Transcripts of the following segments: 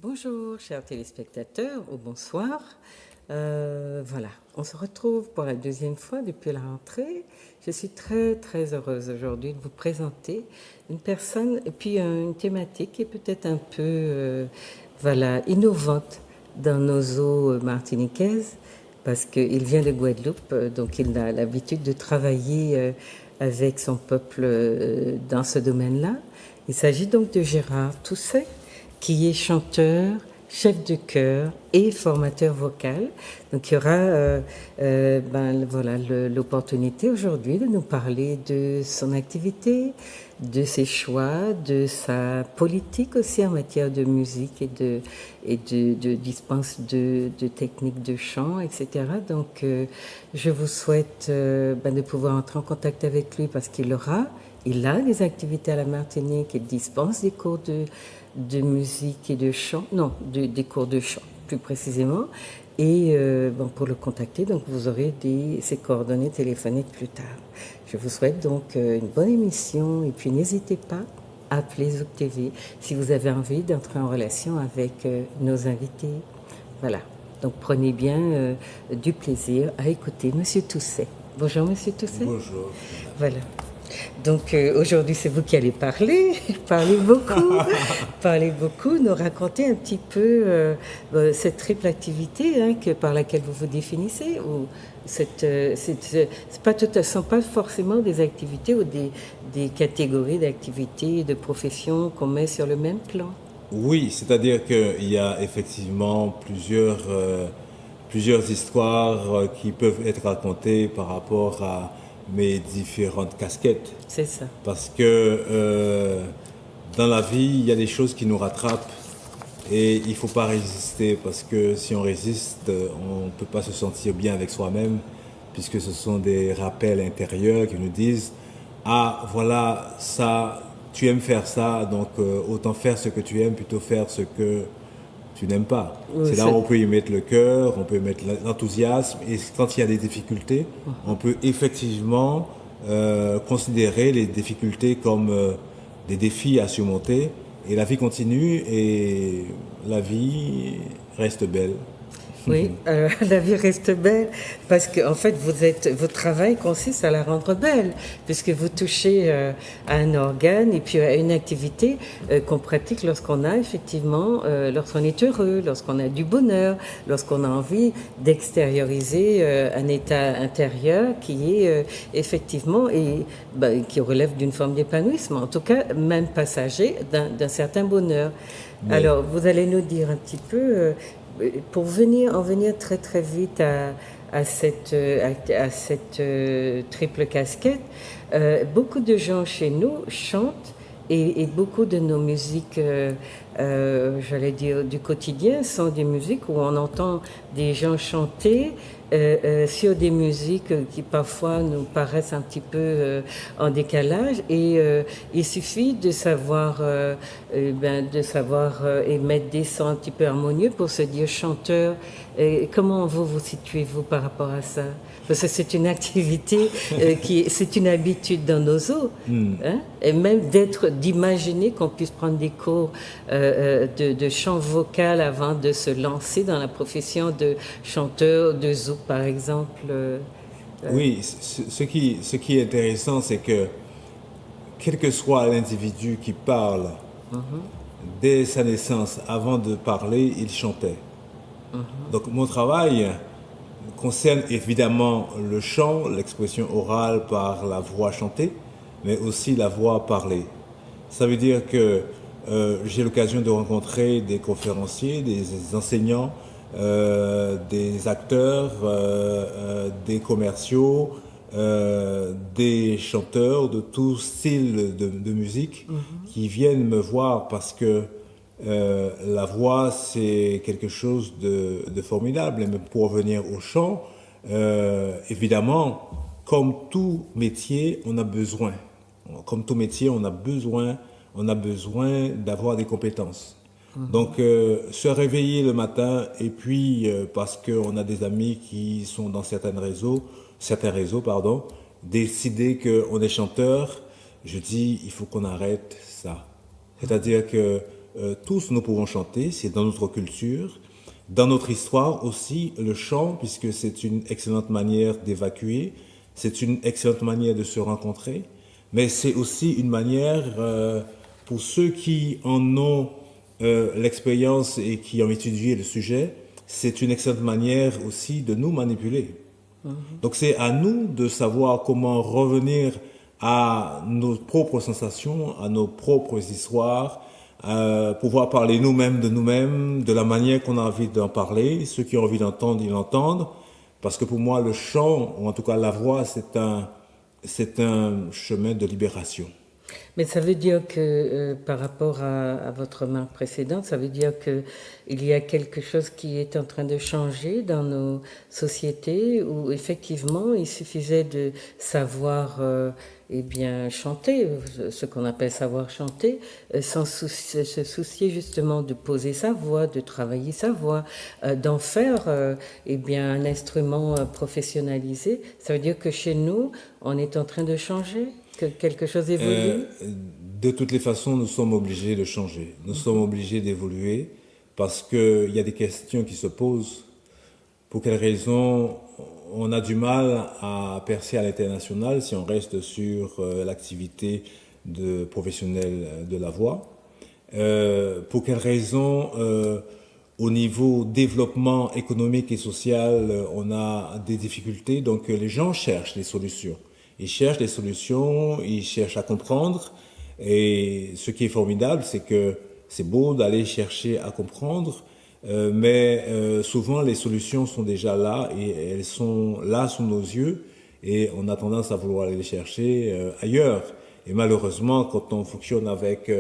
Bonjour chers téléspectateurs, ou bonsoir. Voilà, on se retrouve pour la deuxième fois depuis la rentrée. Je suis très heureuse aujourd'hui de vous présenter une personne et puis une thématique qui est peut-être un peu innovante dans nos eaux martiniquaises parce qu'il vient de Guadeloupe, donc il a l'habitude de travailler avec son peuple dans ce domaine-là. Il s'agit donc de Gérard Tousset, qui est chanteur, chef de chœur et formateur vocal. Donc il y aura l'opportunité aujourd'hui de nous parler de son activité, de ses choix, de sa politique aussi en matière de musique et de dispense de techniques de chant, etc. Donc je vous souhaite de pouvoir entrer en contact avec lui parce qu'il a des activités à la Martinique, il dispense des cours de musique et de chant, des cours de chant plus précisément. Et pour le contacter, donc vous aurez ses coordonnées téléphoniques plus tard. Je vous souhaite donc une bonne émission et puis n'hésitez pas à appeler Zouk TV si vous avez envie d'entrer en relation avec nos invités. Voilà, donc prenez bien du plaisir à écouter Monsieur Tousset. Bonjour Monsieur Tousset. Bonjour. Voilà. Donc aujourd'hui, c'est vous qui allez parler beaucoup, nous raconter un petit peu cette triple activité par laquelle vous vous définissez. Ou ce ne sont pas forcément des activités ou des catégories d'activités, de professions qu'on met sur le même plan. Oui, c'est-à-dire qu'il y a effectivement plusieurs histoires qui peuvent être racontées par rapport à mes différentes casquettes. C'est ça. Parce que dans la vie, il y a des choses qui nous rattrapent et il ne faut pas résister parce que si on résiste, on ne peut pas se sentir bien avec soi-même puisque ce sont des rappels intérieurs qui nous disent « Ah, voilà, ça, tu aimes faire ça, donc autant faire ce que tu aimes plutôt faire ce que tu n'aimes pas. » Oui, c'est là où on peut y mettre le cœur, on peut y mettre l'enthousiasme et quand il y a des difficultés, on peut effectivement considérer les difficultés comme des défis à surmonter et la vie continue et la vie reste belle. Oui, la vie reste belle parce que en fait, votre travail consiste à la rendre belle puisque vous touchez à un organe et puis à une activité qu'on pratique lorsqu'on a effectivement, lorsqu'on est heureux, lorsqu'on a du bonheur, lorsqu'on a envie d'extérioriser un état intérieur qui est effectivement qui relève d'une forme d'épanouissement, en tout cas même passager d'un certain bonheur. Oui. Alors, vous allez nous dire un petit peu pour en venir très vite à cette triple casquette, beaucoup de gens chez nous chantent et beaucoup de nos musiques, j'allais dire, du quotidien sont des musiques où on entend des gens chanter sur des musiques qui parfois nous paraissent un petit peu en décalage et il suffit de savoir émettre des sons un petit peu harmonieux pour se dire chanteur. Comment vous situez-vous par rapport à ça? Parce que c'est une activité c'est une habitude dans nos eaux, hein? Et même d'imaginer qu'on puisse prendre des cours de chant vocal avant de se lancer dans la profession de chanteur de zouk, par exemple. Oui, ce qui est intéressant, c'est que quel que soit l'individu qui parle, dès sa naissance, avant de parler, il chantait. Donc mon travail concerne évidemment le chant, l'expression orale par la voix chantée, mais aussi la voix parlée. Ça veut dire que j'ai l'occasion de rencontrer des conférenciers, des enseignants, des acteurs, des commerciaux, des chanteurs de tout style de musique qui viennent me voir parce que la voix, c'est quelque chose de formidable. Mais pour revenir au chant, évidemment, comme tout métier, on a besoin. Comme tout métier, on a besoin d'avoir des compétences. Donc, se réveiller le matin et puis, parce qu'on a des amis qui sont dans certains réseaux, décider qu'on est chanteur, je dis, il faut qu'on arrête ça. C'est-à-dire que tous nous pouvons chanter, c'est dans notre culture, dans notre histoire aussi, le chant, puisque c'est une excellente manière d'évacuer, c'est une excellente manière de se rencontrer, mais c'est aussi une manière, pour ceux qui en ont l'expérience et qui ont étudié le sujet, c'est une excellente manière aussi de nous manipuler. Donc c'est à nous de savoir comment revenir à nos propres sensations, à nos propres histoires, pouvoir parler nous-mêmes, de la manière qu'on a envie d'en parler. Ceux qui ont envie d'entendre, ils l'entendent. Parce que pour moi, le chant, ou en tout cas la voix, c'est un chemin de libération. Mais ça veut dire que par rapport à votre remarque précédente, ça veut dire que il y a quelque chose qui est en train de changer dans nos sociétés où effectivement il suffisait de savoir eh bien chanter, ce qu'on appelle savoir chanter, sans se soucier justement de poser sa voix, de travailler sa voix, d'en faire eh bien un instrument professionnalisé. Ça veut dire que chez nous, on est en train de changer, que quelque chose évolue. De toutes les façons, nous sommes obligés de changer. Nous sommes obligés d'évoluer parce qu'il y a des questions qui se posent. Pour quelles raisons on a du mal à percer à l'international si on reste sur l'activité de professionnel de la voix? Pour quelles raisons au niveau développement économique et social, on a des difficultés? Donc les gens cherchent des solutions. Ils cherchent des solutions, ils cherchent à comprendre. Et ce qui est formidable, c'est que c'est beau d'aller chercher à comprendre, mais souvent les solutions sont déjà là et elles sont là sous nos yeux et on a tendance à vouloir aller les chercher ailleurs. Et malheureusement, quand on fonctionne avec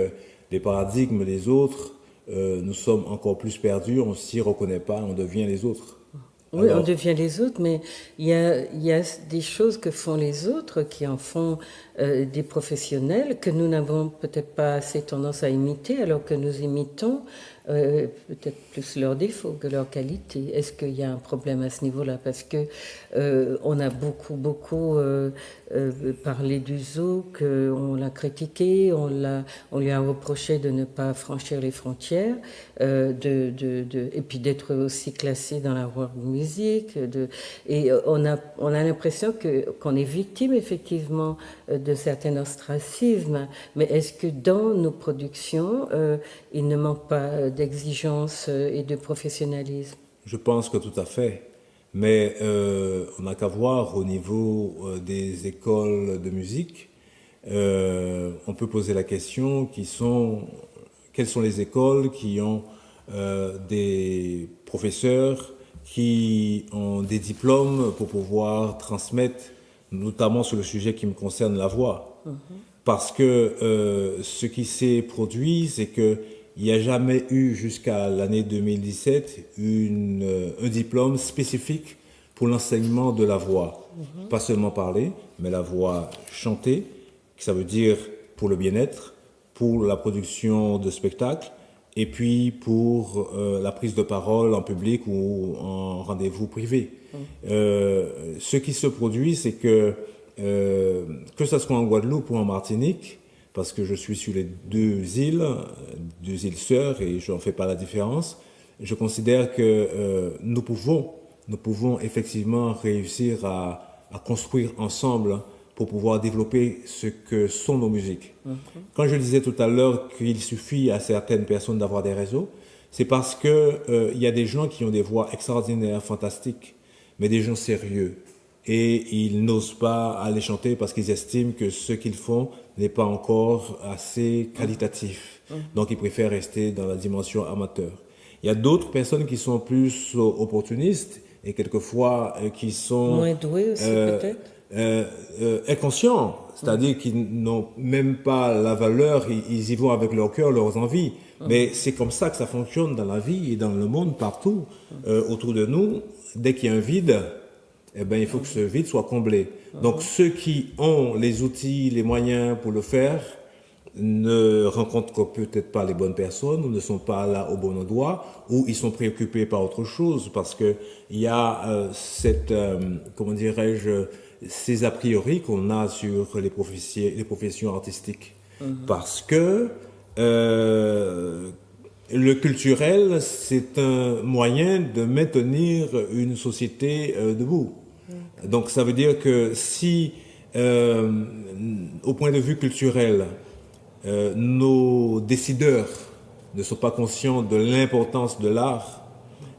les paradigmes des autres, nous sommes encore plus perdus, on s'y reconnaît pas, on devient les autres. Oui, on devient les autres, mais il y a des choses que font les autres qui en font des professionnels que nous n'avons peut-être pas assez tendance à imiter, alors que nous imitons peut-être plus leurs défauts que leurs qualités. Est-ce qu'il y a un problème à ce niveau-là? Parce que on a beaucoup parlé du zouk, on l'a critiqué, on lui a reproché de ne pas franchir les frontières, et puis d'être aussi classé dans la world music. Et on a l'impression qu'on est victime effectivement de certains ostracismes. Mais est-ce que dans nos productions, il ne manque pas d'exigence et de professionnalisme? Je pense que tout à fait. Mais on n'a qu'à voir au niveau des écoles de musique. On peut poser la question quelles sont les écoles qui ont des professeurs qui ont des diplômes pour pouvoir transmettre, notamment sur le sujet qui me concerne, la voix. Parce que ce qui s'est produit, c'est que il n'y a jamais eu jusqu'à l'année 2017 un diplôme spécifique pour l'enseignement de la voix. Pas seulement parler, mais la voix chantée, ça veut dire pour le bien-être, pour la production de spectacles, et puis pour la prise de parole en public ou en rendez-vous privé. Ce qui se produit, c'est que ce soit en Guadeloupe ou en Martinique, parce que je suis sur les deux îles sœurs et je n'en fais pas la différence, je considère que nous pouvons effectivement réussir à construire ensemble pour pouvoir développer ce que sont nos musiques. Quand je disais tout à l'heure qu'il suffit à certaines personnes d'avoir des réseaux, c'est parce que y a des gens qui ont des voix extraordinaires, fantastiques, mais des gens sérieux. Et ils n'osent pas aller chanter parce qu'ils estiment que ce qu'ils font n'est pas encore assez qualitatif. Donc ils préfèrent rester dans la dimension amateur. Il y a d'autres personnes qui sont plus opportunistes et quelquefois qui sont moins douées aussi peut-être, inconscients, c'est-à-dire qu'ils n'ont même pas la valeur, ils y vont avec leur cœur, leurs envies. Mais c'est comme ça que ça fonctionne dans la vie et dans le monde partout autour de nous. Dès qu'il y a un vide, eh ben, il faut que ce vide soit comblé. Donc ceux qui ont les outils, les moyens pour le faire, ne rencontrent peut-être pas les bonnes personnes, ou ne sont pas là au bon endroit, ou ils sont préoccupés par autre chose, parce que il y a cette, comment dirais-je, ces a priori qu'on a sur les professions artistiques. Parce que le culturel, c'est un moyen de maintenir une société debout. Donc ça veut dire que si, au point de vue culturel, nos décideurs ne sont pas conscients de l'importance de l'art,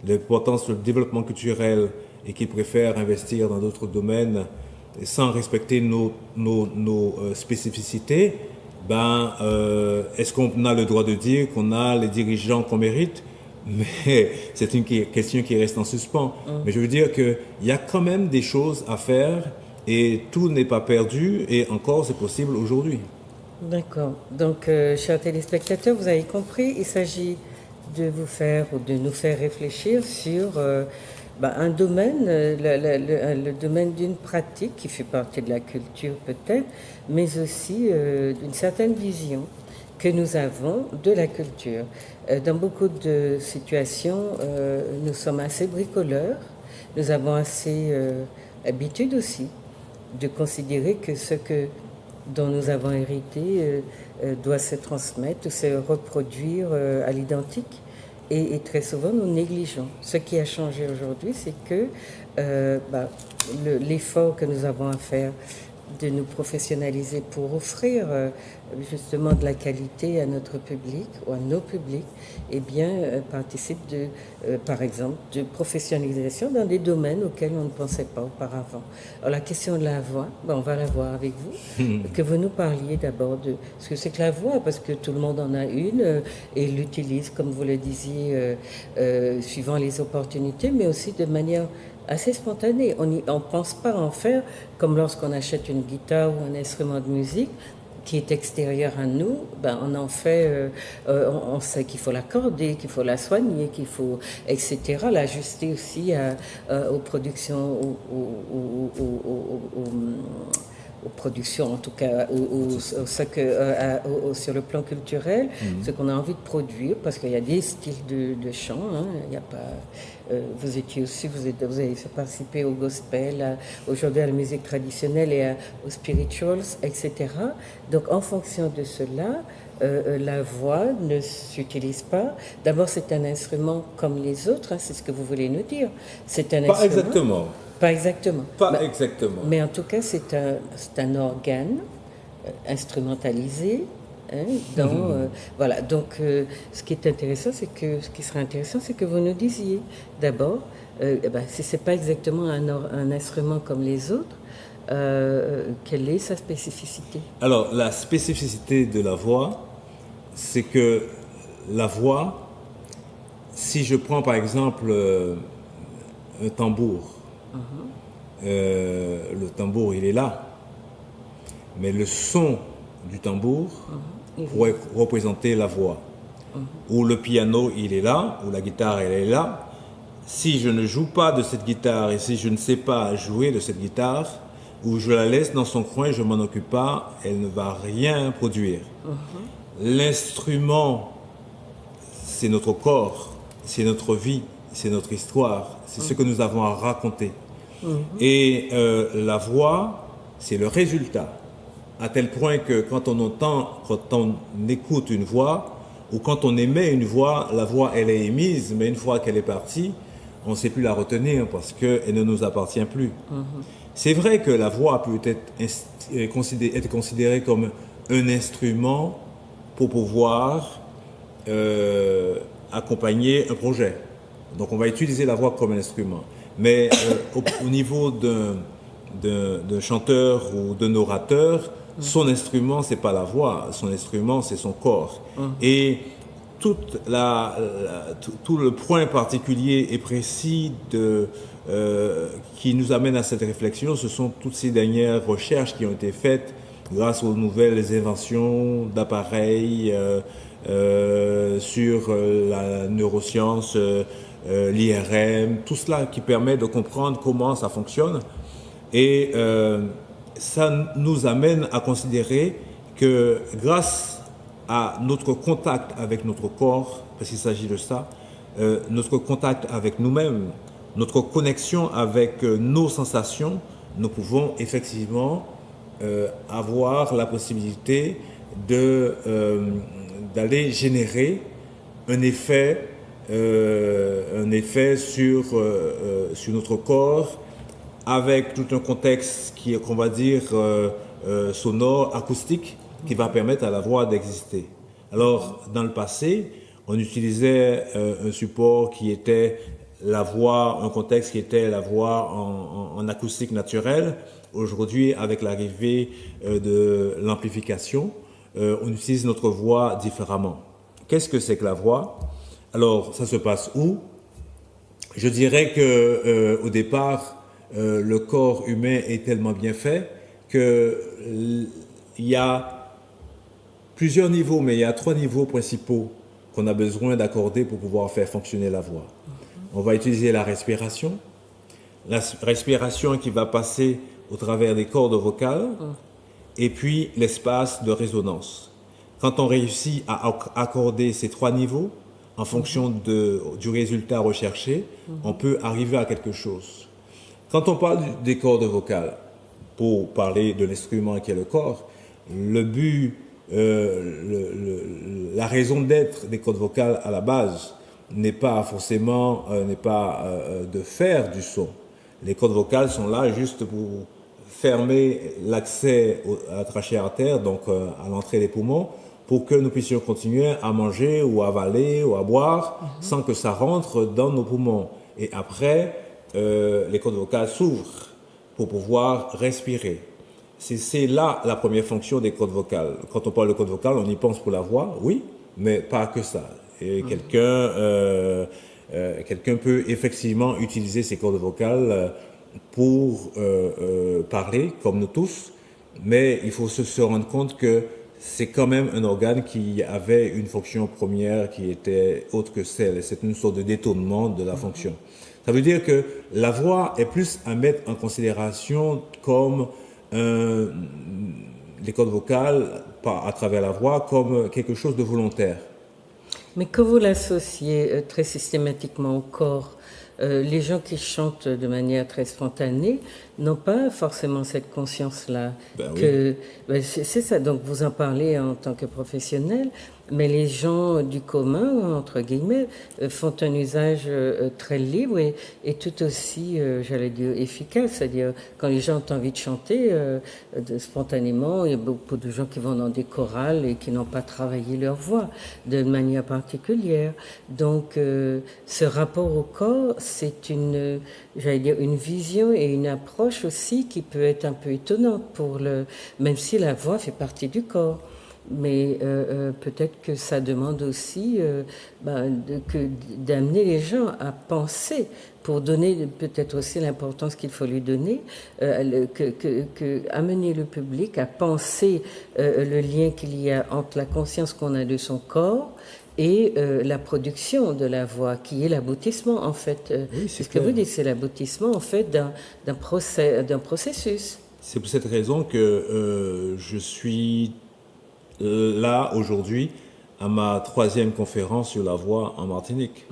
l'importance du développement culturel, et qu'ils préfèrent investir dans d'autres domaines sans respecter nos spécificités, est-ce qu'on a le droit de dire qu'on a les dirigeants qu'on mérite? Mais c'est une question qui reste en suspens. Mais je veux dire qu'il y a quand même des choses à faire et tout n'est pas perdu et encore c'est possible aujourd'hui. D'accord. Donc, chers téléspectateurs, vous avez compris, il s'agit de vous faire ou de nous faire réfléchir sur un domaine, le domaine d'une pratique qui fait partie de la culture peut-être, mais aussi d'une certaine vision que nous avons de la culture. Dans beaucoup de situations, nous sommes assez bricoleurs, nous avons assez habitude aussi de considérer que ce dont nous avons hérité doit se transmettre ou se reproduire à l'identique. Et très souvent, nous négligeons. Ce qui a changé aujourd'hui, c'est que l'effort que nous avons à faire de nous professionnaliser pour offrir justement de la qualité à notre public ou à nos publics, participe par exemple, de professionnalisation dans des domaines auxquels on ne pensait pas auparavant. Alors la question de la voix, on va la voir avec vous, que vous nous parliez d'abord de ce que c'est que la voix, parce que tout le monde en a une et l'utilise, comme vous le disiez, suivant les opportunités, mais aussi de manière assez spontanée. On ne pense pas en faire comme lorsqu'on achète une guitare ou un instrument de musique qui est extérieur à nous, on en fait, on sait qu'il faut l'accorder, qu'il faut la soigner, qu'il faut, etc., l'ajuster aussi aux productions, aux productions, en tout cas, sur le plan culturel, ce qu'on a envie de produire, parce qu'il y a des styles de chant, il n'y a pas... vous étiez aussi, vous avez fait participer au gospel, aujourd'hui à la musique traditionnelle et aux spirituals, etc. Donc en fonction de cela, la voix ne s'utilise pas. D'abord, c'est un instrument comme les autres, c'est ce que vous voulez nous dire. C'est un Pas exactement. Pas exactement. Pas exactement. Mais en tout cas, c'est un organe instrumentalisé. Voilà. Donc, ce qui serait intéressant, c'est que vous nous disiez d'abord, si c'est pas exactement un instrument comme les autres, quelle est sa spécificité? Alors, la spécificité de la voix, c'est que la voix, si je prends par exemple un tambour, le tambour il est là, mais le son du tambour pourrait représenter la voix. Ou le piano il est là, ou la guitare elle est là. Si je ne joue pas de cette guitare et si je ne sais pas jouer de cette guitare, ou je la laisse dans son coin, je m'en occupe pas, elle ne va rien produire. L'instrument, c'est notre corps, c'est notre vie, c'est notre histoire, c'est ce que nous avons à raconter. Et la voix, c'est le résultat. À tel point que quand on écoute une voix, ou quand on émet une voix, la voix elle est émise, mais une fois qu'elle est partie, on ne sait plus la retenir parce qu'elle ne nous appartient plus. C'est vrai que la voix peut être considérée comme un instrument pour pouvoir accompagner un projet. Donc on va utiliser la voix comme un instrument. Mais au niveau d'un chanteur ou d'un orateur, son instrument, c'est pas la voix, son instrument, c'est son corps. Et tout le point particulier et précis qui nous amène à cette réflexion, ce sont toutes ces dernières recherches qui ont été faites grâce aux nouvelles inventions d'appareils sur la neuroscience, l'IRM, tout cela qui permet de comprendre comment ça fonctionne. Et ça nous amène à considérer que grâce à notre contact avec notre corps, parce qu'il s'agit de ça, notre contact avec nous-mêmes, notre connexion avec nos sensations, nous pouvons effectivement avoir la possibilité d'aller générer un effet sur notre corps avec tout un contexte qu'on va dire sonore, acoustique, qui va permettre à la voix d'exister. Alors, dans le passé, on utilisait un support qui était la voix, un contexte qui était la voix en acoustique naturelle. Aujourd'hui, avec l'arrivée de l'amplification, on utilise notre voix différemment. Qu'est-ce que c'est que la voix? Alors, ça se passe où? Je dirais que au départ, le corps humain est tellement bien fait qu'il y a plusieurs niveaux, mais il y a 3 niveaux principaux qu'on a besoin d'accorder pour pouvoir faire fonctionner la voix. On va utiliser la respiration qui va passer au travers des cordes vocales, et puis l'espace de résonance. Quand on réussit à accorder ces 3 niveaux, en fonction du résultat recherché, on peut arriver à quelque chose. Quand on parle des cordes vocales, pour parler de l'instrument qui est le corps, le but, la raison d'être des cordes vocales à la base n'est pas forcément de faire du son. Les cordes vocales sont là juste pour fermer l'accès à la trachée artère, donc à l'entrée des poumons, pour que nous puissions continuer à manger ou à avaler ou à boire sans que ça rentre dans nos poumons. Et après, les cordes vocales s'ouvrent pour pouvoir respirer. C'est là la première fonction des cordes vocales. Quand on parle de cordes vocales, on y pense pour la voix, oui, mais pas que ça. Et quelqu'un peut effectivement utiliser ces cordes vocales pour parler, comme nous tous, mais il faut se rendre compte que c'est quand même un organe qui avait une fonction première qui était autre que celle. C'est une sorte de détournement de la fonction. Ça veut dire que la voix est plus à mettre en considération comme les cordes vocales, à travers la voix, comme quelque chose de volontaire. Mais quand vous l'associez très systématiquement au corps, les gens qui chantent de manière très spontanée n'ont pas forcément cette conscience-là. C'est ça, donc vous en parlez en tant que professionnel, mais les gens du commun, entre guillemets, font un usage très libre et tout aussi, j'allais dire, efficace. C'est-à-dire, quand les gens ont envie de chanter spontanément, il y a beaucoup de gens qui vont dans des chorales et qui n'ont pas travaillé leur voix de manière particulière. Donc, ce rapport au corps, c'est une vision et une approche aussi qui peut être un peu étonnante même si la voix fait partie du corps. Mais peut-être que ça demande aussi d'amener les gens à penser, pour donner peut-être aussi l'importance qu'il faut lui donner, amener le public à penser le lien qu'il y a entre la conscience qu'on a de son corps et la production de la voix, qui est l'aboutissement en fait. Oui, c'est ce que vous dites, c'est l'aboutissement en fait d'un processus. C'est pour cette raison que je suis là aujourd'hui à ma 3e conférence sur la voix en Martinique.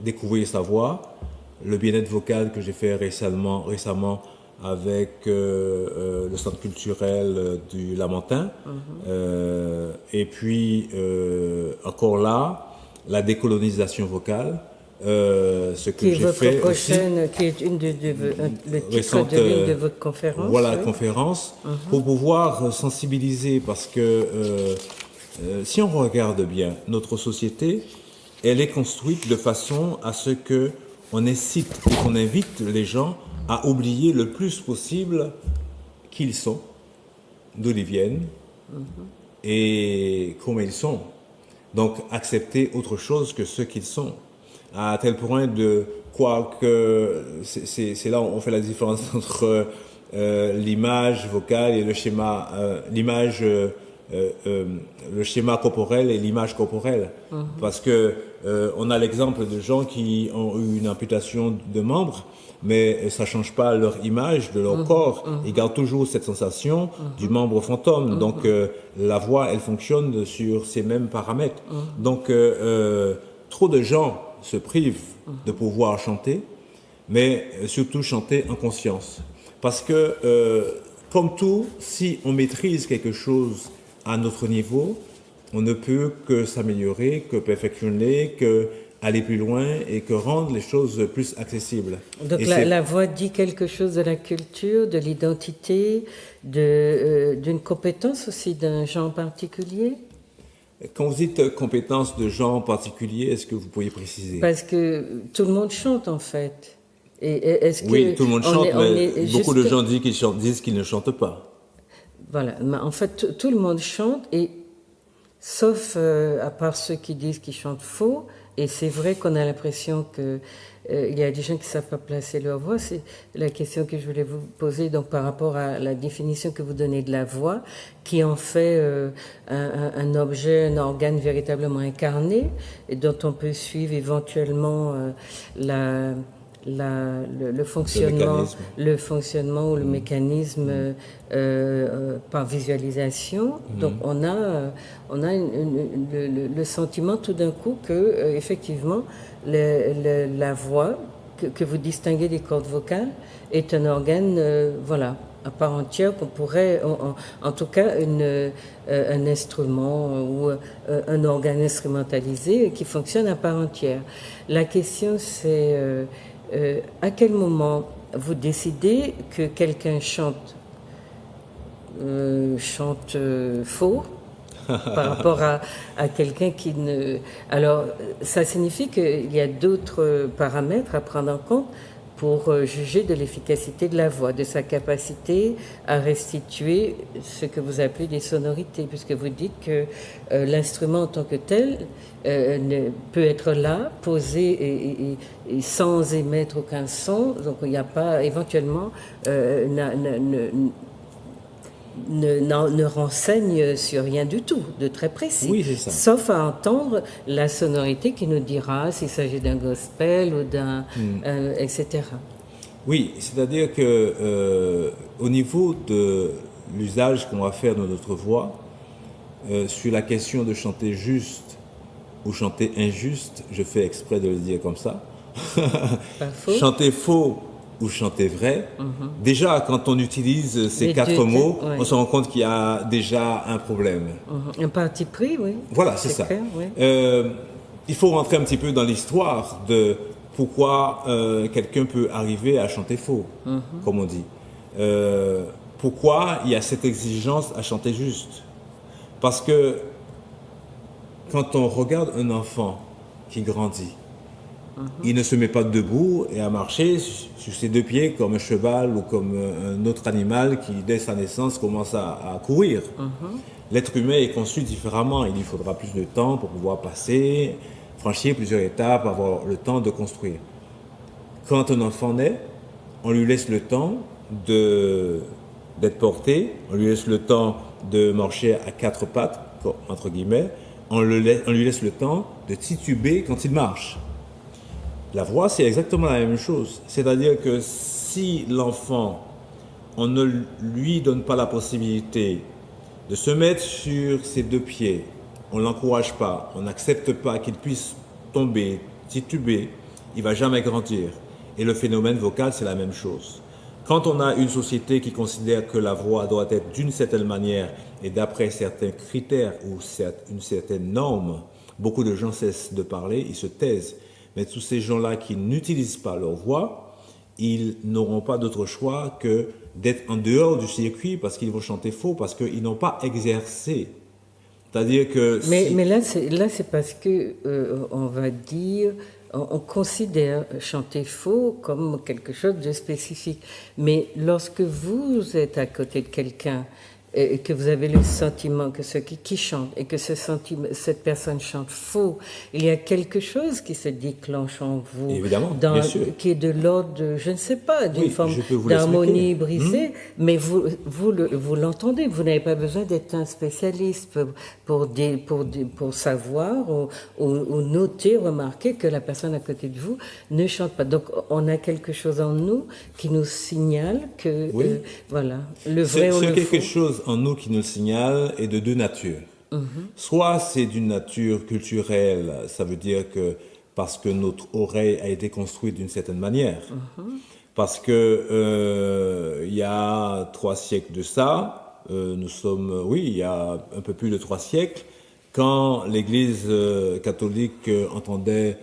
Découvrir sa voix, le bien-être vocal que j'ai fait récemment avec le centre culturel du Lamentin, et puis encore là, la décolonisation vocale. Ce que j'ai fait prochaine, aussi, qui est le titre de l'une de votre conférence. Voilà, oui. Conférence, pour pouvoir sensibiliser, parce que si on regarde bien, notre société, elle est construite de façon à ce que on incite et qu'on invite les gens à oublier le plus possible qui ils sont, d'où ils viennent et comment ils sont. Donc accepter autre chose que ce qu'ils sont. À tel point de quoi que c'est là où on fait la différence entre l'image vocale et le schéma, le schéma corporel et l'image corporelle. Parce que on a l'exemple de gens qui ont eu une amputation de membres, mais ça change pas leur image de leur corps. Ils gardent toujours cette sensation du membre fantôme. Donc la voix, elle fonctionne sur ces mêmes paramètres. Donc trop de gens se privent de pouvoir chanter mais surtout chanter en conscience. Parce que, comme tout, si on maîtrise quelque chose à notre niveau, on ne peut que s'améliorer, que perfectionner, que aller plus loin et que rendre les choses plus accessibles. Donc la voix dit quelque chose de la culture, de l'identité, d'une compétence aussi d'un genre particulier? Quand vous dites compétence de genre particulier, est-ce que vous pourriez préciser? Parce que tout le monde chante en fait. Oui, tout le monde chante, mais beaucoup de gens disent qu'ils ne chantent pas. Voilà, mais en fait tout le monde chante, et sauf à part ceux qui disent qu'ils chantent faux. Et c'est vrai qu'on a l'impression que il y a des gens qui ne savent pas placer leur voix. C'est la question que je voulais vous poser, donc par rapport à la définition que vous donnez de la voix, qui en fait un objet, un organe véritablement incarné, et dont on peut suivre éventuellement le fonctionnement ou le mécanisme par visualisation. Donc on a le sentiment tout d'un coup que effectivement la voix que vous distinguez des cordes vocales est un organe voilà, à part entière, qu'on pourrait en tout cas un instrument ou un organe instrumentalisé qui fonctionne à part entière. La question c'est à quel moment vous décidez que quelqu'un chante faux par rapport à quelqu'un qui ne... Alors, ça signifie qu'il y a d'autres paramètres à prendre en compte pour juger de l'efficacité de la voix, de sa capacité à restituer ce que vous appelez des sonorités, puisque vous dites que l'instrument en tant que tel peut être là, posé et sans émettre aucun son, donc il n'y a pas éventuellement ne renseigne sur rien du tout, de très précis. Oui, c'est ça. Sauf à entendre la sonorité qui nous dira s'il s'agit d'un gospel ou d'un... etc. Oui, c'est-à-dire que au niveau de l'usage qu'on va faire de notre voix, sur la question de chanter juste ou chanter injuste, je fais exprès de le dire comme ça. Pas faux. Chanter faux ou chanter vrai. Déjà, quand on utilise ces quatre mots, on se rend compte qu'il y a déjà un problème. Un parti pris, oui. Voilà, c'est ça. Clair, oui. Il faut rentrer un petit peu dans l'histoire de pourquoi quelqu'un peut arriver à chanter faux, comme on dit. Pourquoi il y a cette exigence à chanter juste? Parce que quand on regarde un enfant qui grandit, il ne se met pas debout et à marcher sur ses deux pieds comme un cheval ou comme un autre animal qui, dès sa naissance, commence à courir. L'être humain est conçu différemment. Il lui faudra plus de temps pour pouvoir passer, franchir plusieurs étapes, avoir le temps de construire. Quand un enfant naît, on lui laisse le temps d'être porté, on lui laisse le temps de marcher à quatre pattes, entre guillemets, on lui laisse le temps de tituber quand il marche. La voix, c'est exactement la même chose. C'est-à-dire que si l'enfant, on ne lui donne pas la possibilité de se mettre sur ses deux pieds, on ne l'encourage pas, on n'accepte pas qu'il puisse tomber, tituber, il ne va jamais grandir. Et le phénomène vocal, c'est la même chose. Quand on a une société qui considère que la voix doit être d'une certaine manière et d'après certains critères ou une certaine norme, beaucoup de gens cessent de parler, ils se taisent. Mais tous ces gens-là qui n'utilisent pas leur voix, ils n'auront pas d'autre choix que d'être en dehors du circuit parce qu'ils vont chanter faux, parce qu'ils n'ont pas exercé. C'est-à-dire que... Mais là, c'est parce que on va dire... On considère chanter faux comme quelque chose de spécifique. Mais lorsque vous êtes à côté de quelqu'un et que vous avez le sentiment que ceux qui chantent et que cette personne chante faux, il y a quelque chose qui se déclenche en vous. Évidemment, bien sûr. Qui est de l'ordre, je ne sais pas, d'une forme d'harmonie brisée, mais vous l'entendez. Vous n'avez pas besoin d'être un spécialiste pour savoir ou noter, remarquer que la personne à côté de vous ne chante pas. Donc, on a quelque chose en nous qui nous signale que, voilà, le vrai ou le faux. C'est quelque chose en nous qui nous le signale est de deux natures. Soit c'est d'une nature culturelle, ça veut dire que parce que notre oreille a été construite d'une certaine manière. Parce que il y a 3 siècles de ça, nous sommes, oui, il y a un peu plus de 3 siècles, quand l'Église catholique entendait,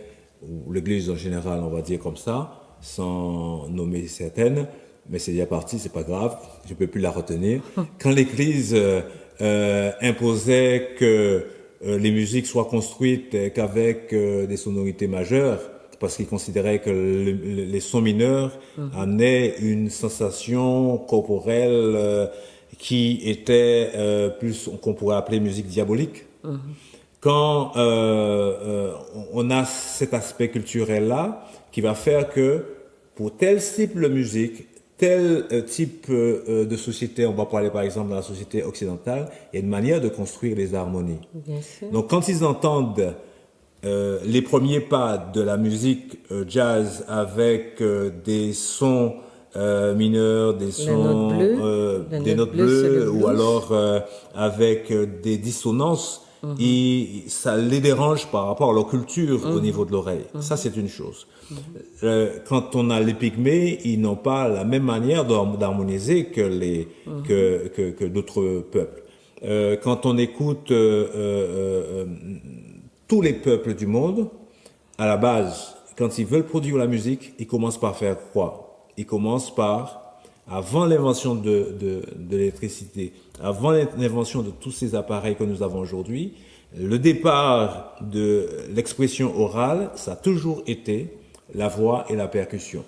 ou l'Église en général, on va dire comme ça, sans nommer certaines, mais c'est déjà parti, c'est pas grave, je peux plus la retenir. Quand l'Église imposait que les musiques soient construites qu'avec des sonorités majeures, parce qu'il considérait que les sons mineurs amenaient une sensation corporelle qui était plus qu'on pourrait appeler musique diabolique. Quand on a cet aspect culturel-là qui va faire que pour tel type de musique, tel type de société, on va parler par exemple dans la société occidentale, il y a une manière de construire les harmonies. Bien sûr. Donc quand ils entendent les premiers pas de la musique jazz avec des sons mineurs, des sons, des notes bleues, ou alors avec des dissonances, et ça les dérange par rapport à leur culture au niveau de l'oreille. Ça, c'est une chose. Quand on a les pygmées, ils n'ont pas la même manière d'harmoniser que d'autres peuples. Quand on écoute tous les peuples du monde, à la base, quand ils veulent produire la musique, ils commencent par faire quoi? Ils commencent par, avant l'invention de l'électricité, avant l'invention de tous ces appareils que nous avons aujourd'hui, le départ de l'expression orale, ça a toujours été la voix et la percussion.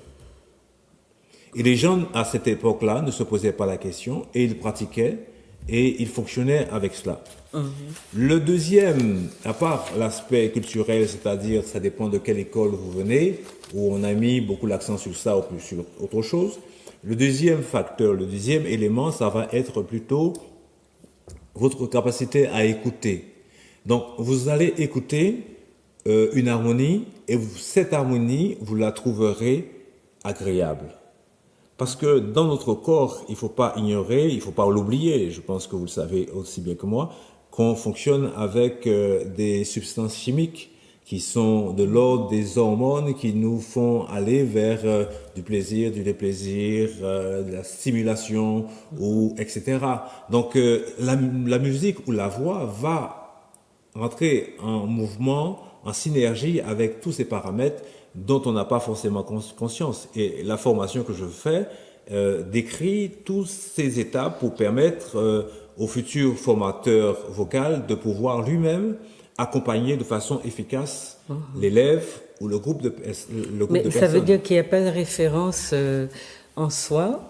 Et les gens, à cette époque-là, ne se posaient pas la question et ils pratiquaient et ils fonctionnaient avec cela. Le deuxième, à part l'aspect culturel, c'est-à-dire ça dépend de quelle école vous venez, où on a mis beaucoup l'accent sur ça ou plus sur autre chose, le deuxième facteur, le deuxième élément, ça va être plutôt votre capacité à écouter. Donc, vous allez écouter une harmonie et cette harmonie, vous la trouverez agréable. Parce que dans notre corps, il ne faut pas ignorer, il ne faut pas l'oublier, je pense que vous le savez aussi bien que moi, qu'on fonctionne avec des substances chimiques qui sont de l'ordre des hormones qui nous font aller vers du plaisir, du déplaisir, de la stimulation, ou etc. Donc la musique ou la voix va rentrer en mouvement, en synergie avec tous ces paramètres dont on n'a pas forcément conscience. Et la formation que je fais décrit toutes ces étapes pour permettre au futur formateur vocal de pouvoir lui-même accompagner de façon efficace l'élève ou le groupe de personnes. Mais ça veut dire qu'il n'y a pas de référence en soi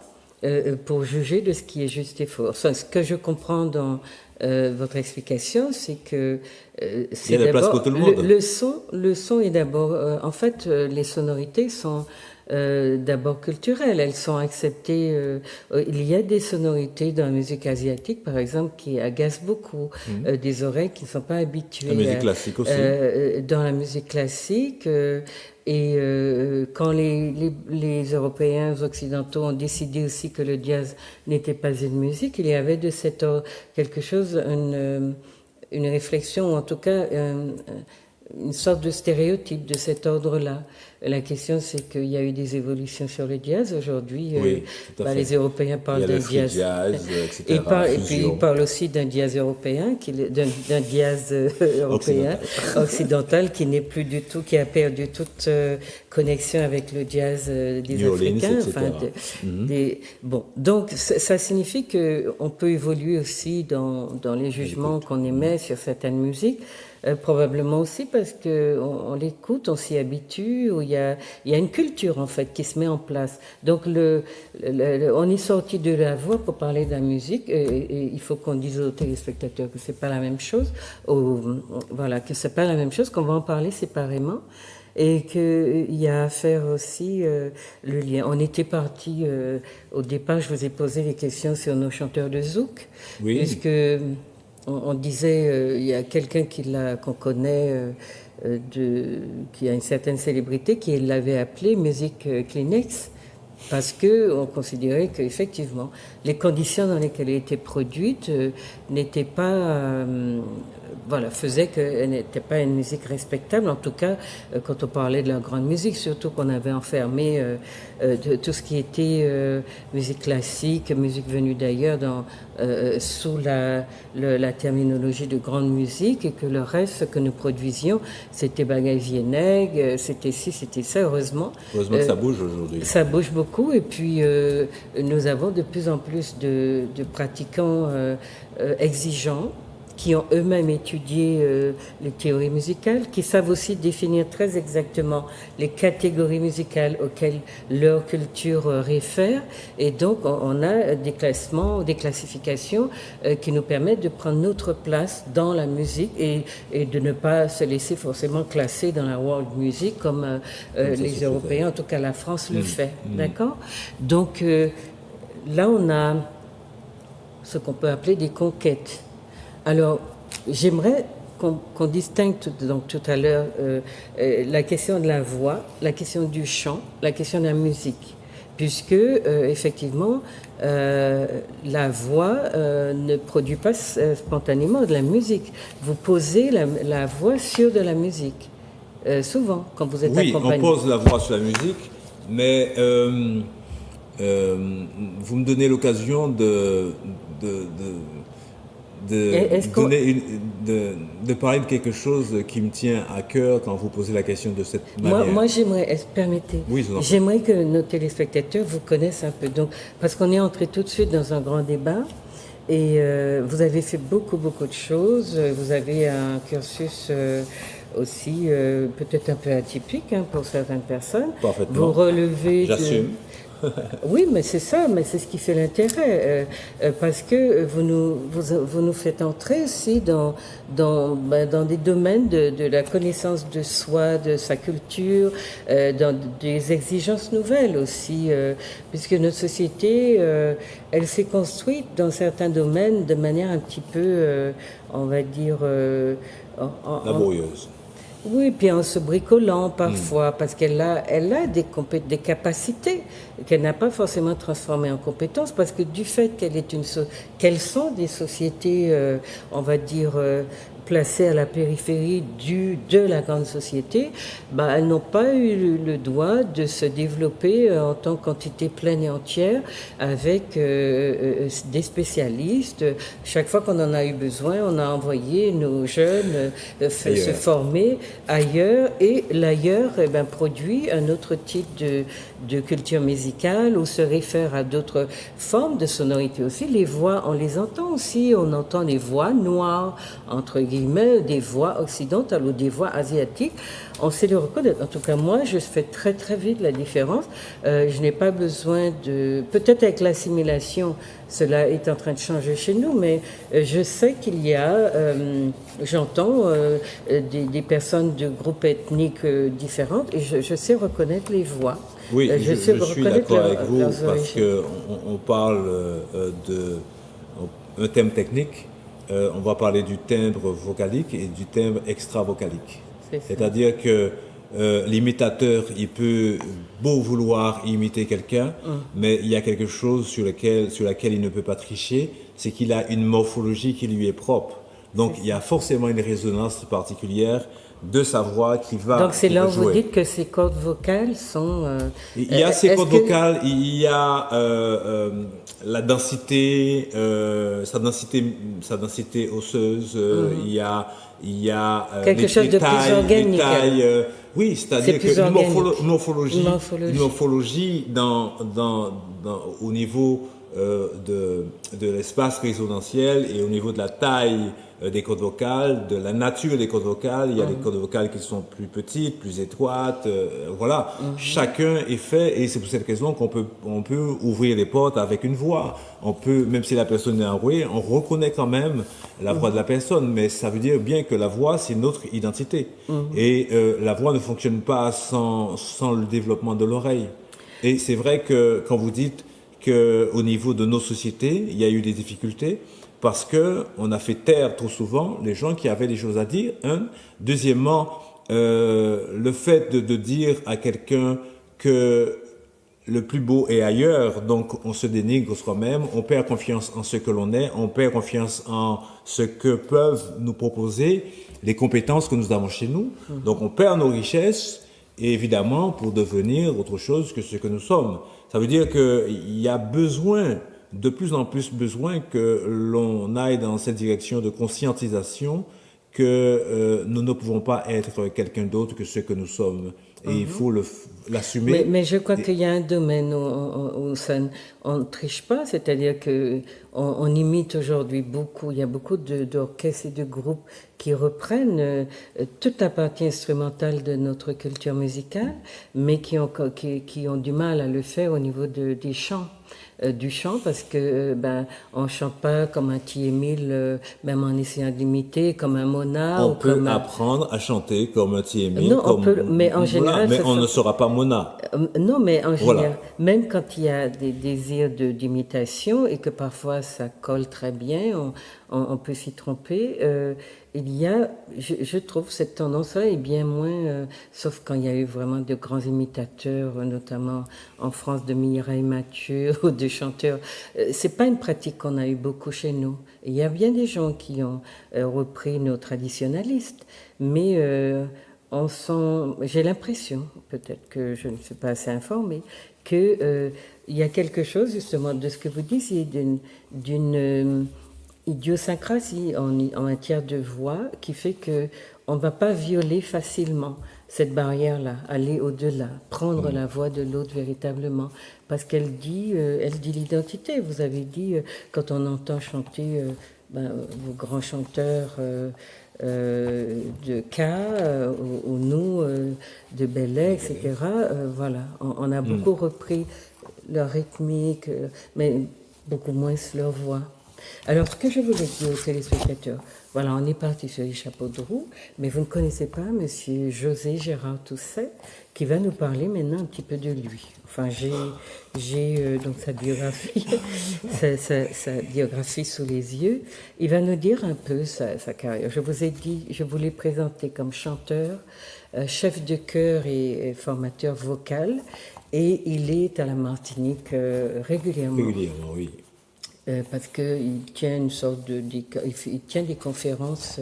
pour juger de ce qui est juste et faux. Enfin, ce que je comprends dans votre explication, c'est que c'est d'abord le son est d'abord en fait les sonorités sont d'abord culturelles, elles sont acceptées. Il y a des sonorités dans la musique asiatique, par exemple, qui agacent beaucoup des oreilles qui ne sont pas habituées. La musique classique aussi. Dans la musique classique. Et quand les Européens occidentaux ont décidé aussi que le jazz n'était pas une musique, il y avait de cette quelque chose, une réflexion, ou en tout cas une sorte de stéréotype de cet ordre-là. La question, c'est qu'il y a eu des évolutions sur le jazz. Aujourd'hui, oui, les Européens parlent d'un jazz. Etc., et puis ils parlent aussi d'un jazz européen, d'un jazz européen occidental qui n'est plus du tout, qui a perdu toute connexion avec le jazz des New Africains. Orleans, Bon, donc ça signifie qu'on peut évoluer aussi dans les jugements qu'on émet sur certaines musiques. Probablement aussi parce que on l'écoute, on s'y habitue, où il y a une culture en fait qui se met en place. Donc on est sorti de la voix pour parler de la musique et il faut qu'on dise aux téléspectateurs que c'est pas la même chose, que c'est pas la même chose, qu'on va en parler séparément et qu'il y a à faire aussi le lien. On était parti au départ, je vous ai posé les questions sur nos chanteurs de zouk, puisque on disait, il y a quelqu'un qu'on connaît, qui a une certaine célébrité, qui l'avait appelé musique Kleenex, parce qu'on considérait qu'effectivement, les conditions dans lesquelles elle était produite n'étaient pas voilà, faisait qu'elle n'était pas une musique respectable. En tout cas, quand on parlait de la grande musique, surtout qu'on avait enfermé de tout ce qui était musique classique, musique venue d'ailleurs, sous la terminologie de grande musique, et que le reste, ce que nous produisions, c'était bagaille vieneg, c'était ci, c'était ça, heureusement. Heureusement que ça bouge aujourd'hui. Ça bouge beaucoup, et puis nous avons de plus en plus de pratiquants exigeants, qui ont eux-mêmes étudié les théories musicales, qui savent aussi définir très exactement les catégories musicales auxquelles leur culture réfère. Et donc, on a des classements, des classifications qui nous permettent de prendre notre place dans la musique et de ne pas se laisser forcément classer dans la world music comme les Européens, en tout cas la France le fait. D'accord ? Donc, là, on a ce qu'on peut appeler des conquêtes. Alors, j'aimerais qu'on distingue donc tout à l'heure la question de la voix, la question du chant, la question de la musique, puisque effectivement la voix ne produit pas spontanément de la musique. Vous posez la voix sur de la musique, souvent quand vous êtes accompagné. Oui, on pose la voix sur la musique, mais vous me donnez l'occasion de parler de quelque chose qui me tient à cœur quand vous posez la question de cette manière. Moi j'aimerais, permettez, j'aimerais que nos téléspectateurs vous connaissent un peu. Donc, parce qu'on est entré tout de suite dans un grand débat et vous avez fait beaucoup de choses. Vous avez un cursus aussi peut-être un peu atypique pour certaines personnes. Parfaitement. Vous relevez... J'assume. Oui, mais c'est ça, mais c'est ce qui fait l'intérêt, parce que vous nous faites entrer aussi dans des domaines de la connaissance de soi, de sa culture, dans des exigences nouvelles aussi, puisque notre société, elle s'est construite dans certains domaines de manière un petit peu, on va dire... laborieuse. Oui, puis en se bricolant parfois, parce qu'elle a des capacités qu'elle n'a pas forcément transformées en compétences, parce que du fait qu'elles sont des sociétés, on va dire, placées à la périphérie de la grande société, elles n'ont pas eu le droit de se développer en tant qu'entité pleine et entière avec des spécialistes. Chaque fois qu'on en a eu besoin, on a envoyé nos jeunes se former ailleurs, et l'ailleurs produit un autre type de culture musicale ou se réfère à d'autres formes de sonorité aussi. Les voix, on les entend aussi, on entend les voix noires, entre guillemets, des voix occidentales ou des voix asiatiques. On sait le reconnaître. En tout cas, moi, je fais très très vite la différence. Je n'ai pas besoin de... Peut-être avec l'assimilation, cela est en train de changer chez nous, mais je sais qu'il y a... J'entends des personnes de groupes ethniques différents et je sais reconnaître les voix. Oui, je suis d'accord avec vous parce qu'on parle d'un thème technique. On va parler du timbre vocalique et du timbre extravocalique. C'est-à-dire que l'imitateur, il peut beau vouloir imiter quelqu'un, mais il y a quelque chose sur laquelle il ne peut pas tricher, c'est qu'il a une morphologie qui lui est propre. Donc il y a forcément une résonance particulière de sa voix qui va. Donc c'est là où vous dites que ces cordes vocales sont... il y a ces cordes vocales, il y a la densité, sa densité osseuse, il y a quelque chose de plus organique. Oui, c'est-à-dire que une morphologie au niveau de l'espace résonantiel et au niveau de la taille des cordes vocales, de la nature des cordes vocales. Il y a des cordes vocales qui sont plus petites, plus étroites, voilà. Chacun est fait, et c'est pour cette raison qu'on peut ouvrir les portes avec une voix. On peut, même si la personne est enrouée, on reconnaît quand même la voix de la personne, mais ça veut dire bien que la voix, c'est notre identité. Et la voix ne fonctionne pas sans le développement de l'oreille. Et c'est vrai que quand vous dites qu'au niveau de nos sociétés, il y a eu des difficultés, parce que on a fait taire trop souvent les gens qui avaient des choses à dire. Deuxièmement, le fait de dire à quelqu'un que le plus beau est ailleurs, donc on se dénigre soi-même, on perd confiance en ce que l'on est, on perd confiance en ce que peuvent nous proposer les compétences que nous avons chez nous. Donc on perd nos richesses, et évidemment, pour devenir autre chose que ce que nous sommes. Ça veut dire qu'il y a besoin, de plus en plus besoin, que l'on aille dans cette direction de conscientisation que nous ne pouvons pas être quelqu'un d'autre que ce que nous sommes. Et il faut l'assumer. Mais je crois qu'il y a un domaine où on ne triche pas, c'est-à-dire que on imite aujourd'hui beaucoup, il y a beaucoup d'orchestres et de groupes qui reprennent toute la partie instrumentale de notre culture musicale, mais qui ont du mal à le faire au niveau des chants. Du chant parce que on chante pas comme un Thiémile, même en essayant d'imiter, comme un Mona. On peut apprendre à chanter comme un Thiémile. Non, on peut, mais en général, mais on ne sera pas Mona. Non, mais en général, même quand il y a des désirs d'imitation et que parfois ça colle très bien, on peut s'y tromper. Il y a, je trouve, cette tendance-là est bien moins, sauf quand il y a eu vraiment de grands imitateurs, notamment en France de Mireille Mathieu ou de chanteurs. C'est pas une pratique qu'on a eu beaucoup chez nous. Il y a bien des gens qui ont repris nos traditionnalistes, mais j'ai l'impression, peut-être que je ne suis pas assez informée, que il y a quelque chose justement de ce que vous disiez d'une idiosyncrasie en matière de voix qui fait que on ne va pas violer facilement cette barrière-là, aller au-delà, prendre la voix de l'autre véritablement, parce qu'elle dit l'identité. Vous avez dit quand on entend chanter vos grands chanteurs de K ou nous de Belay, etc. Voilà, on a beaucoup repris leur rythmique, mais beaucoup moins leur voix. Alors, ce que je voulais dire aux téléspectateurs, voilà, on est parti sur les chapeaux de roue, mais vous ne connaissez pas Monsieur José Gérard Tousset, qui va nous parler maintenant un petit peu de lui. Enfin, j'ai donc sa biographie, sa biographie sous les yeux. Il va nous dire un peu sa carrière. Je vous ai dit, je vous l'ai présenté comme chanteur, chef de chœur et formateur vocal, et il est à la Martinique régulièrement. Régulièrement, oui. Parce qu'il tient une sorte il tient des conférences,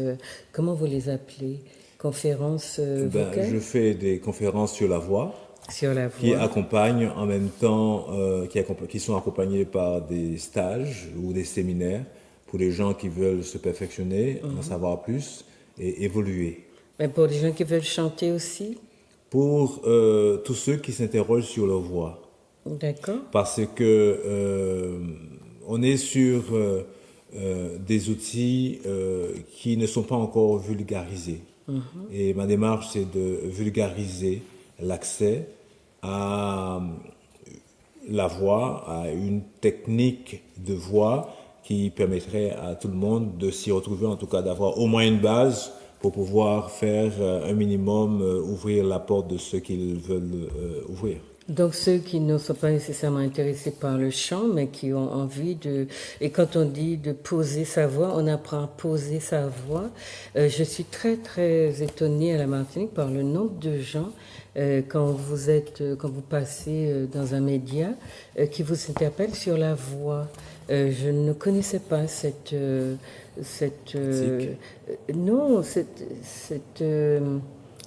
comment vous les appelez? Conférences vocales? Je fais des conférences sur la voix. Sur la voix. Qui accompagnent en même temps, qui sont accompagnés par des stages ou des séminaires pour les gens qui veulent se perfectionner, en savoir plus et évoluer. Mais pour les gens qui veulent chanter aussi? Pour tous ceux qui s'interrogent sur leur voix. D'accord. Parce que on est sur des outils qui ne sont pas encore vulgarisés. Et ma démarche, c'est de vulgariser l'accès à la voix, à une technique de voix qui permettrait à tout le monde de s'y retrouver, en tout cas d'avoir au moins une base pour pouvoir faire un minimum, ouvrir la porte de ceux qu'ils veulent ouvrir. Donc ceux qui ne sont pas nécessairement intéressés par le chant, mais qui ont envie de... Et quand on dit de poser sa voix, on apprend à poser sa voix. Je suis très très étonnée à la Martinique par le nombre de gens, quand vous passez dans un média, qui vous interpellent sur la voix. Je ne connaissais pas cette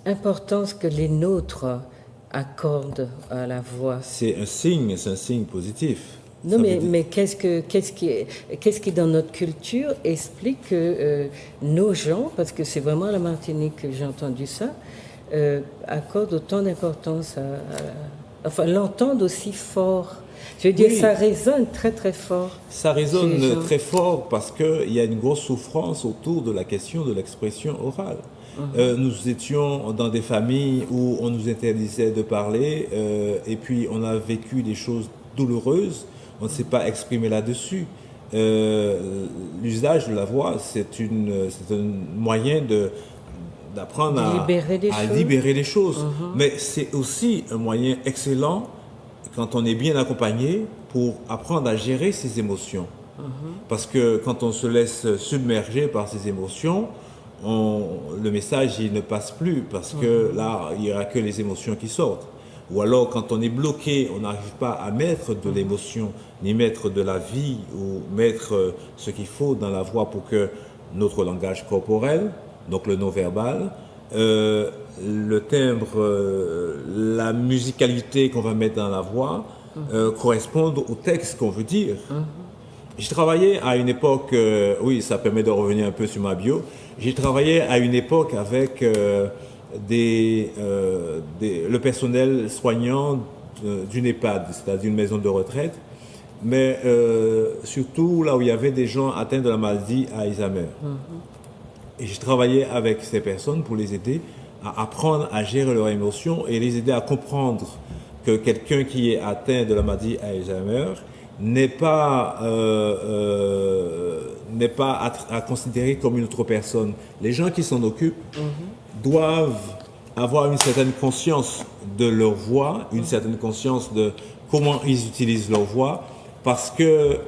importance que les nôtres accorde à la voix. C'est un signe positif. Non, mais qu'est-ce qui dans notre culture explique que nos gens, parce que c'est vraiment à la Martinique que j'ai entendu ça, accordent autant d'importance enfin l'entendent aussi fort. Je veux dire, ça résonne très très fort. Ça résonne très fort parce qu'il y a une grosse souffrance autour de la question de l'expression orale. Nous étions dans des familles où on nous interdisait de parler et puis on a vécu des choses douloureuses, on ne s'est pas exprimé là-dessus. L'usage de la voix, c'est un moyen d'apprendre à libérer les choses. Mais c'est aussi un moyen excellent, quand on est bien accompagné, pour apprendre à gérer ses émotions. Parce que quand on se laisse submerger par ses émotions, le message il ne passe plus parce que là il n'y aura que les émotions qui sortent. ou alors quand on est bloqué, on n'arrive pas à mettre de l'émotion, ni mettre de la vie, ou mettre ce qu'il faut dans la voix pour que notre langage corporel, donc le non-verbal, le timbre, la musicalité qu'on va mettre dans la voix, correspondent au texte qu'on veut dire. J'ai travaillé à une époque, oui, ça permet de revenir un peu sur ma bio, j'ai travaillé à une époque avec le personnel soignant d'une EHPAD, c'est-à-dire une maison de retraite, mais surtout là où il y avait des gens atteints de la maladie Alzheimer. Et j'ai travaillé avec ces personnes pour les aider à apprendre à gérer leurs émotions et les aider à comprendre que quelqu'un qui est atteint de la maladie Alzheimer n'est pas à considérer comme une autre personne. Les gens qui s'en occupent doivent avoir une certaine conscience de leur voix, une certaine conscience de comment ils utilisent leur voix, parce que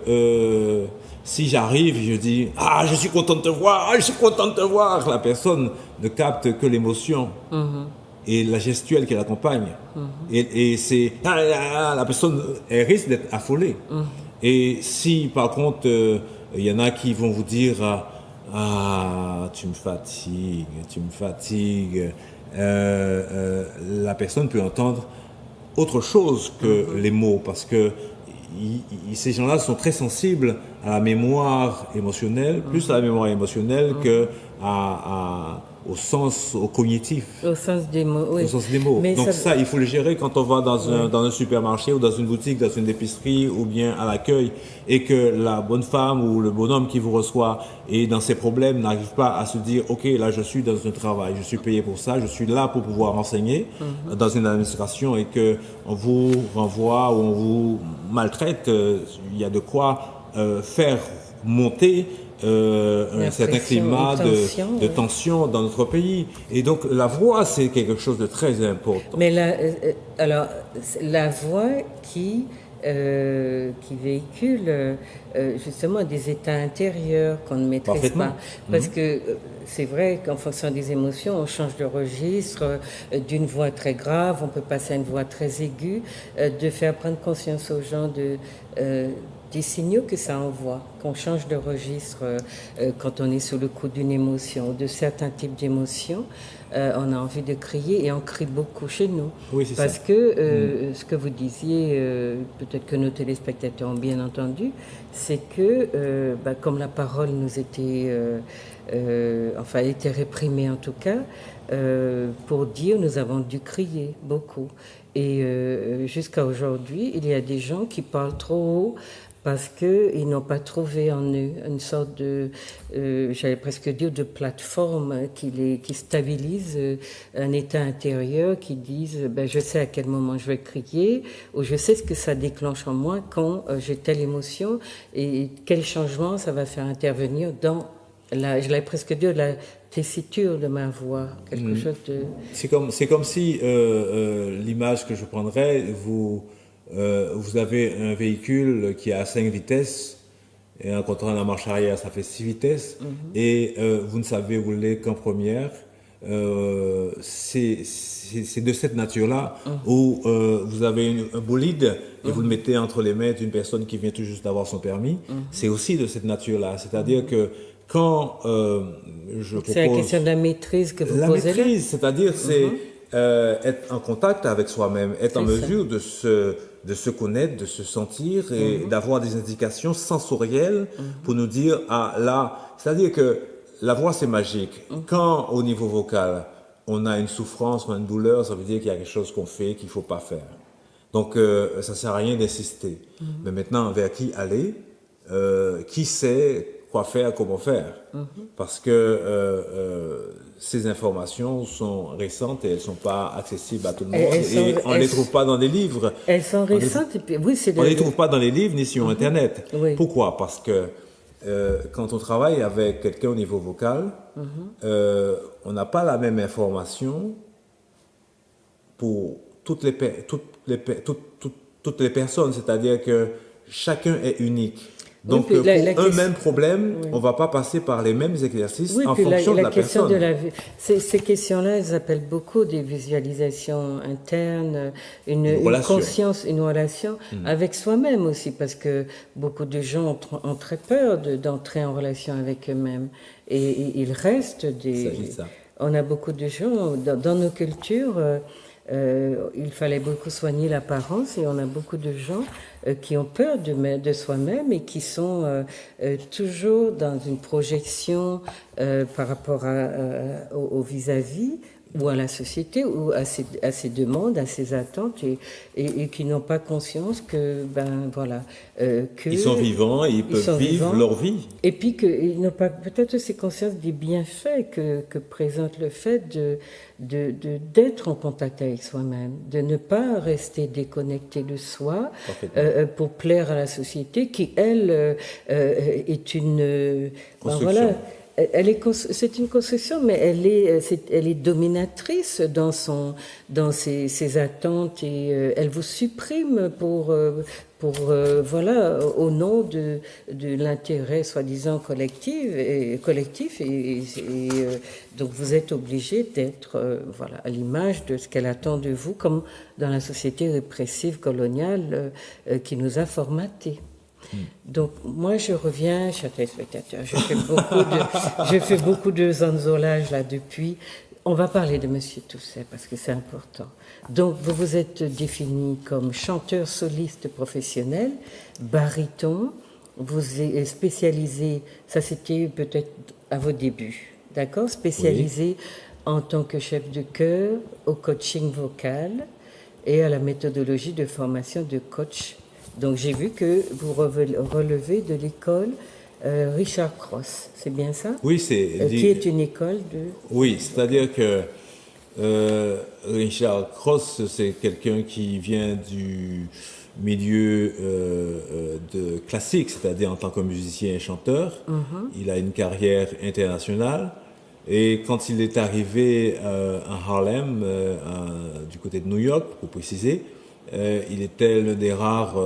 si j'arrive, je dis « Ah, je suis content de te voir, ah, je suis content de te voir », la personne ne capte que l'émotion et la gestuelle qui l'accompagne. Et c'est « Ah, la personne, elle risque d'être affolée. Et si, par contre, il y en a qui vont vous dire « Ah, tu me fatigues, tu me fatigues », la personne peut entendre autre chose que les mots, parce que ces gens-là sont très sensibles à la mémoire émotionnelle, plus à la mémoire émotionnelle que au sens, au cognitif. Au sens des mots, oui. Au sens des mots. Mais donc ça, il faut le gérer quand on va dans un supermarché ou dans une boutique, dans une épicerie ou bien à l'accueil, et que la bonne femme ou le bonhomme qui vous reçoit et dans ses problèmes n'arrive pas à se dire « Ok, là je suis dans un travail, je suis payé pour ça, je suis là pour pouvoir enseigner dans une administration » et que on vous renvoie ou on vous maltraite, il y a de quoi faire monter un certain climat de tension dans notre pays. Et donc la voix, c'est quelque chose de très important. Mais alors, la voix qui véhicule justement des états intérieurs qu'on ne maîtrise pas. Parce que c'est vrai qu'en fonction des émotions, on change de registre, d'une voix très grave, on peut passer à une voix très aiguë, de faire prendre conscience aux gens des signaux que ça envoie, qu'on change de registre quand on est sous le coup d'une émotion, de certains types d'émotions. On a envie de crier et on crie beaucoup chez nous. Oui, c'est parce ça. que ce que vous disiez, peut-être que nos téléspectateurs ont bien entendu, c'est que comme la parole nous était, était réprimée en tout cas, pour dire nous avons dû crier beaucoup. Et jusqu'à aujourd'hui, il y a des gens qui parlent trop haut parce qu'ils n'ont pas trouvé en eux une sorte de, j'allais presque dire, de plateforme qui stabilise un état intérieur, qui disent je sais à quel moment je vais crier, ou je sais ce que ça déclenche en moi quand j'ai telle émotion, et quel changement ça va faire intervenir dans j'allais presque dire, la tessiture de ma voix, quelque chose de... C'est comme si, l'image que je prendrais, vous avez un véhicule qui a 5 vitesses, et en comptant la marche arrière, ça fait 6 vitesses, et vous ne savez rouler qu'en première. C'est de cette nature-là où vous avez un bolide et vous le mettez entre les mains d'une personne qui vient tout juste d'avoir son permis. C'est aussi de cette nature-là. C'est-à-dire que quand je propose... C'est la question de la maîtrise que vous posez là. La maîtrise, c'est-à-dire c'est être en contact avec soi-même, être en mesure de se connaître, de se sentir et d'avoir des indications sensorielles pour nous dire, ah là, c'est-à-dire que la voix c'est magique. Quand au niveau vocal, on a une souffrance ou une douleur, ça veut dire qu'il y a quelque chose qu'on fait qu'il ne faut pas faire. Donc ça ne sert à rien d'insister. Mais maintenant, vers qui aller? Qui sait quoi faire, comment faire? Parce que ces informations sont récentes et elles ne sont pas accessibles à tout le monde. Et on ne les trouve pas dans les livres. Elles sont récentes. On ne les trouve pas dans les livres ni sur Internet. Oui. Pourquoi? Parce que quand on travaille avec quelqu'un au niveau vocal, on n'a pas la même information pour toutes les personnes. C'est-à-dire que chacun est unique. Donc, oui, pour un même problème, oui. on ne va pas passer par les mêmes exercices oui, en puis fonction de la question personne. Ces questions-là, elles appellent beaucoup des visualisations internes, une conscience, une relation avec soi-même aussi, parce que beaucoup de gens ont très peur d'entrer en relation avec eux-mêmes. Et il reste des... On a beaucoup de gens, dans nos cultures... il fallait beaucoup soigner l'apparence et on a beaucoup de gens qui ont peur de soi-même et qui sont toujours dans une projection par rapport au vis-à-vis ou à la société ou à ses demandes, à ses attentes et qui n'ont pas conscience que ils sont vivants, ils peuvent vivre leur vie. Et puis qu'ils n'ont pas peut-être aussi conscience des bienfaits que présente le fait d'être en contact avec soi-même, de ne pas rester déconnecté de soi pour plaire à la société qui, elle, est une... c'est une construction, mais elle est dominatrice dans ses attentes et elle vous supprime au nom de l'intérêt soi-disant collectif et donc vous êtes obligé d'être à l'image de ce qu'elle attend de vous, comme dans la société répressive coloniale qui nous a formatés. Donc, moi, je reviens, chers téléspectateurs, je fais beaucoup de zanzolage là depuis. On va parler de Monsieur Toussaint parce que c'est important. Donc, vous vous êtes défini comme chanteur soliste professionnel, baryton. Vous êtes spécialisé, ça c'était peut-être à vos débuts, d'accord? Spécialisé en tant que chef de chœur, au coaching vocal et à la méthodologie de formation de coach. Donc j'ai vu que vous relevez de l'école Richard Cross, c'est bien ça? Oui, c'est... qui est une école de... Oui, c'est-à-dire que Richard Cross, c'est quelqu'un qui vient du milieu de classique, c'est-à-dire en tant que musicien et chanteur. Il a une carrière internationale. Et quand il est arrivé à Harlem, du côté de New York, pour préciser, il était l'un des rares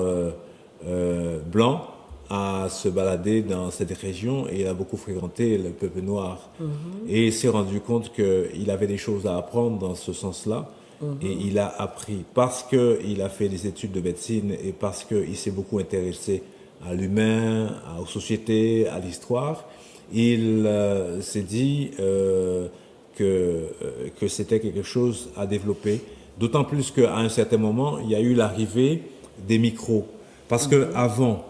blancs à se balader dans cette région et il a beaucoup fréquenté le peuple noir. Et il s'est rendu compte qu'il avait des choses à apprendre dans ce sens-là. Et il a appris parce qu'il a fait des études de médecine et parce qu'il s'est beaucoup intéressé à l'humain, aux sociétés, à l'histoire. Il s'est dit que c'était quelque chose à développer. D'autant plus qu'à un certain moment, il y a eu l'arrivée des micros. Parce qu'avant,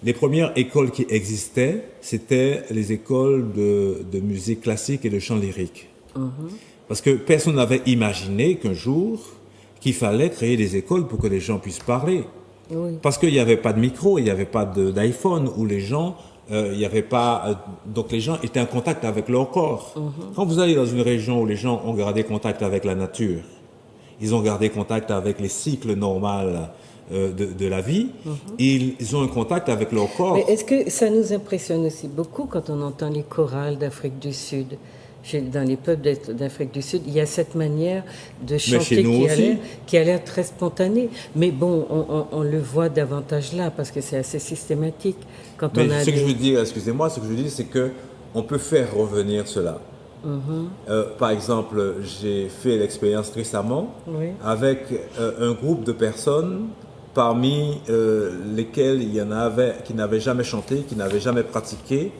les premières écoles qui existaient, c'était les écoles de musique classique et de chant lyrique. Parce que personne n'avait imaginé qu'un jour, qu'il fallait créer des écoles pour que les gens puissent parler. Parce qu'il n'y avait pas de micro, il n'y avait pas d'iPhone, où les gens... il y avait pas, donc les gens étaient en contact avec leur corps. Quand vous allez dans une région où les gens ont gardé contact avec la nature, ils ont gardé contact avec les cycles normaux de la vie, ils ont un contact avec leur corps. Mais est-ce que ça nous impressionne aussi beaucoup quand on entend les chorales d'Afrique du Sud? Dans les peuples d'Afrique du Sud, il y a cette manière de chanter qui a l'air très spontanée. Mais bon, on le voit davantage là parce que c'est assez systématique. Quand on a ce que je veux dire, excusez-moi, ce que je veux dire, c'est qu'on peut faire revenir cela. Par exemple, j'ai fait l'expérience récemment avec un groupe de personnes parmi lesquelles il y en avait qui n'avaient jamais chanté, qui n'avaient jamais pratiqué.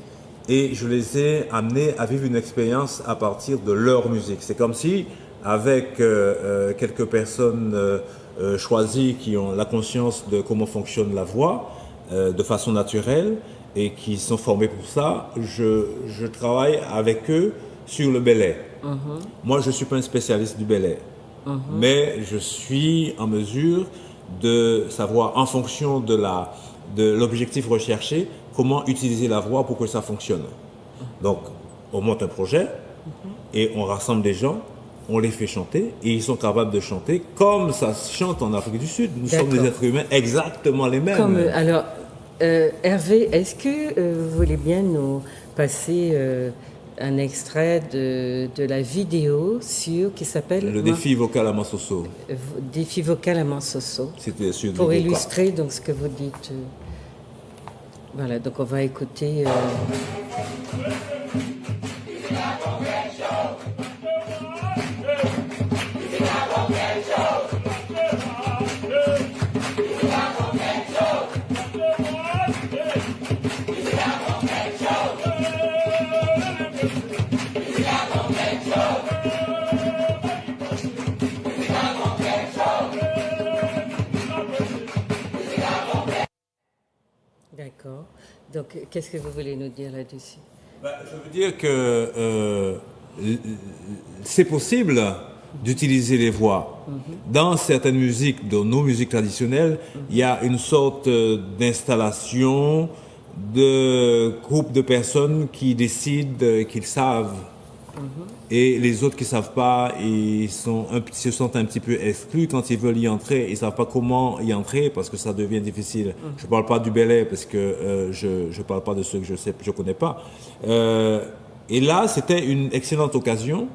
Et je les ai amenés à vivre une expérience à partir de leur musique. C'est comme si, avec quelques personnes choisies qui ont la conscience de comment fonctionne la voix, de façon naturelle, et qui sont formés pour ça, je travaille avec eux sur le belay. Moi, je ne suis pas un spécialiste du belay, mais je suis en mesure de savoir, en fonction de l'objectif recherché, comment utiliser la voix pour que ça fonctionne. Donc, on monte un projet et on rassemble des gens, on les fait chanter et ils sont capables de chanter comme ça se chante en Afrique du Sud. Nous sommes des êtres humains exactement les mêmes. Alors, Hervé, est-ce que vous voulez bien nous passer un extrait de la vidéo qui s'appelle... Le défi vocal à Mansoso. Défi vocal à Mansoso. C'était sur pour illustrer donc ce que vous dites. Voilà, donc on va écouter... D'accord. Donc, qu'est-ce que vous voulez nous dire là-dessus? Je veux dire que c'est possible d'utiliser les voix. Dans certaines musiques, dans nos musiques traditionnelles, il y a une sorte d'installation de groupes de personnes qui décident qu'ils savent. Et les autres qui ne savent pas, se sentent un petit peu exclus quand ils veulent y entrer. Ils ne savent pas comment y entrer parce que ça devient difficile. Je ne parle pas du Belay parce que je ne parle pas de ceux que je connais pas. Et là, c'était une excellente occasion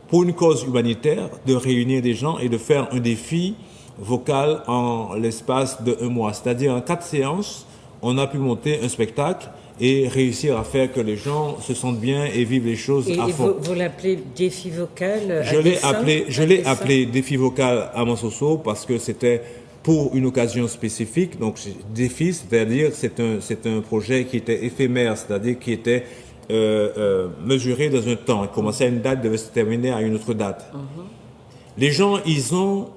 pour une cause humanitaire de réunir des gens et de faire un défi vocal en l'espace de 1 mois. C'est-à-dire en 4 séances, on a pu monter un spectacle et réussir à faire que les gens se sentent bien et vivent les choses à fond. Vous l'appelez défi vocal Je l'ai appelé défi vocal à Mansoso parce que c'était pour une occasion spécifique. Donc défi, c'est-à-dire c'est un projet qui était éphémère, c'est-à-dire qui était mesuré dans un temps. Il commençait à une date, devait se terminer à une autre date. Les gens, ils ont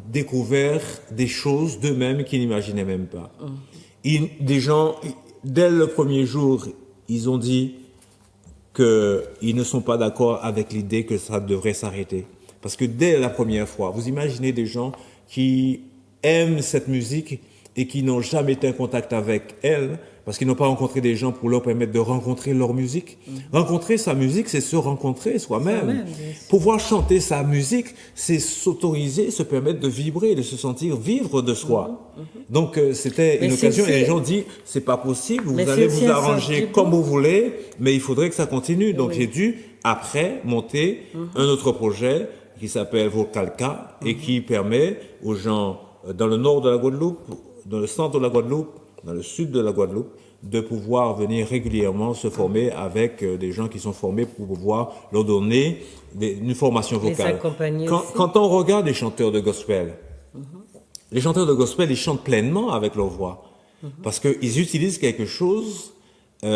découvert des choses d'eux-mêmes qu'ils n'imaginaient même pas. Des gens, dès le premier jour, ils ont dit qu'ils ne sont pas d'accord avec l'idée que ça devrait s'arrêter. Parce que dès la première fois, vous imaginez des gens qui aiment cette musique et qui n'ont jamais été en contact avec elle, parce qu'ils n'ont pas rencontré des gens pour leur permettre de rencontrer leur musique. Rencontrer sa musique, c'est se rencontrer soi-même. Pouvoir chanter sa musique, c'est s'autoriser, se permettre de vibrer, de se sentir vivre de soi. Donc c'était une occasion et les gens disent, c'est pas possible, vous allez vous arranger comme vous voulez, mais il faudrait que ça continue. Donc j'ai dû, après, monter un autre projet qui s'appelle Vocalca et qui permet aux gens dans le nord de la Guadeloupe, dans le centre de la Guadeloupe, dans le sud de la Guadeloupe, de pouvoir venir régulièrement se former avec des gens qui sont formés pour pouvoir leur donner une formation vocale. Quand on regarde les chanteurs de gospel, les chanteurs de gospel, ils chantent pleinement avec leur voix. Parce qu'ils utilisent quelque chose, il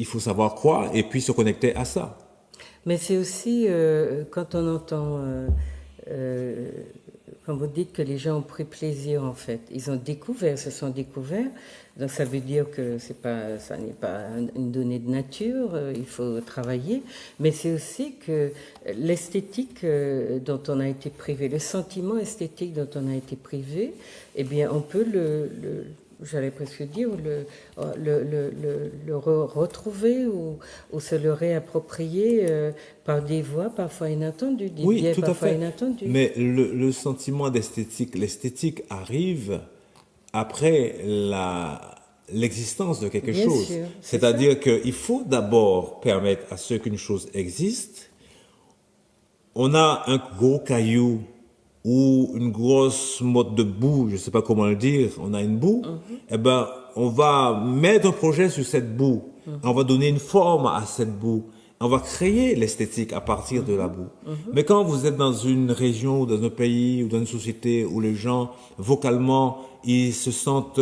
faut savoir quoi, et puis se connecter à ça. Mais c'est aussi, quand on entend... quand vous dites que les gens ont pris plaisir, en fait, ils ont découvert, se sont découverts, donc ça veut dire que ça n'est pas une donnée de nature, il faut travailler, mais c'est aussi que l'esthétique dont on a été privé, le sentiment esthétique dont on a été privé, eh bien, on peut j'allais presque dire, le retrouver ou se le réapproprier par des voix parfois inattendues, des biais parfois inattendus. Mais le sentiment d'esthétique, l'esthétique arrive après l'existence de quelque chose. C'est-à-dire qu'il faut d'abord permettre à ce qu'une chose existe. On a un gros caillou ou une grosse motte de boue, je ne sais pas comment le dire, on a une boue, eh ben, on va mettre un projet sur cette boue, on va donner une forme à cette boue, on va créer l'esthétique à partir de la boue. Mais quand vous êtes dans une région ou dans un pays ou dans une société où les gens, vocalement, ils se sentent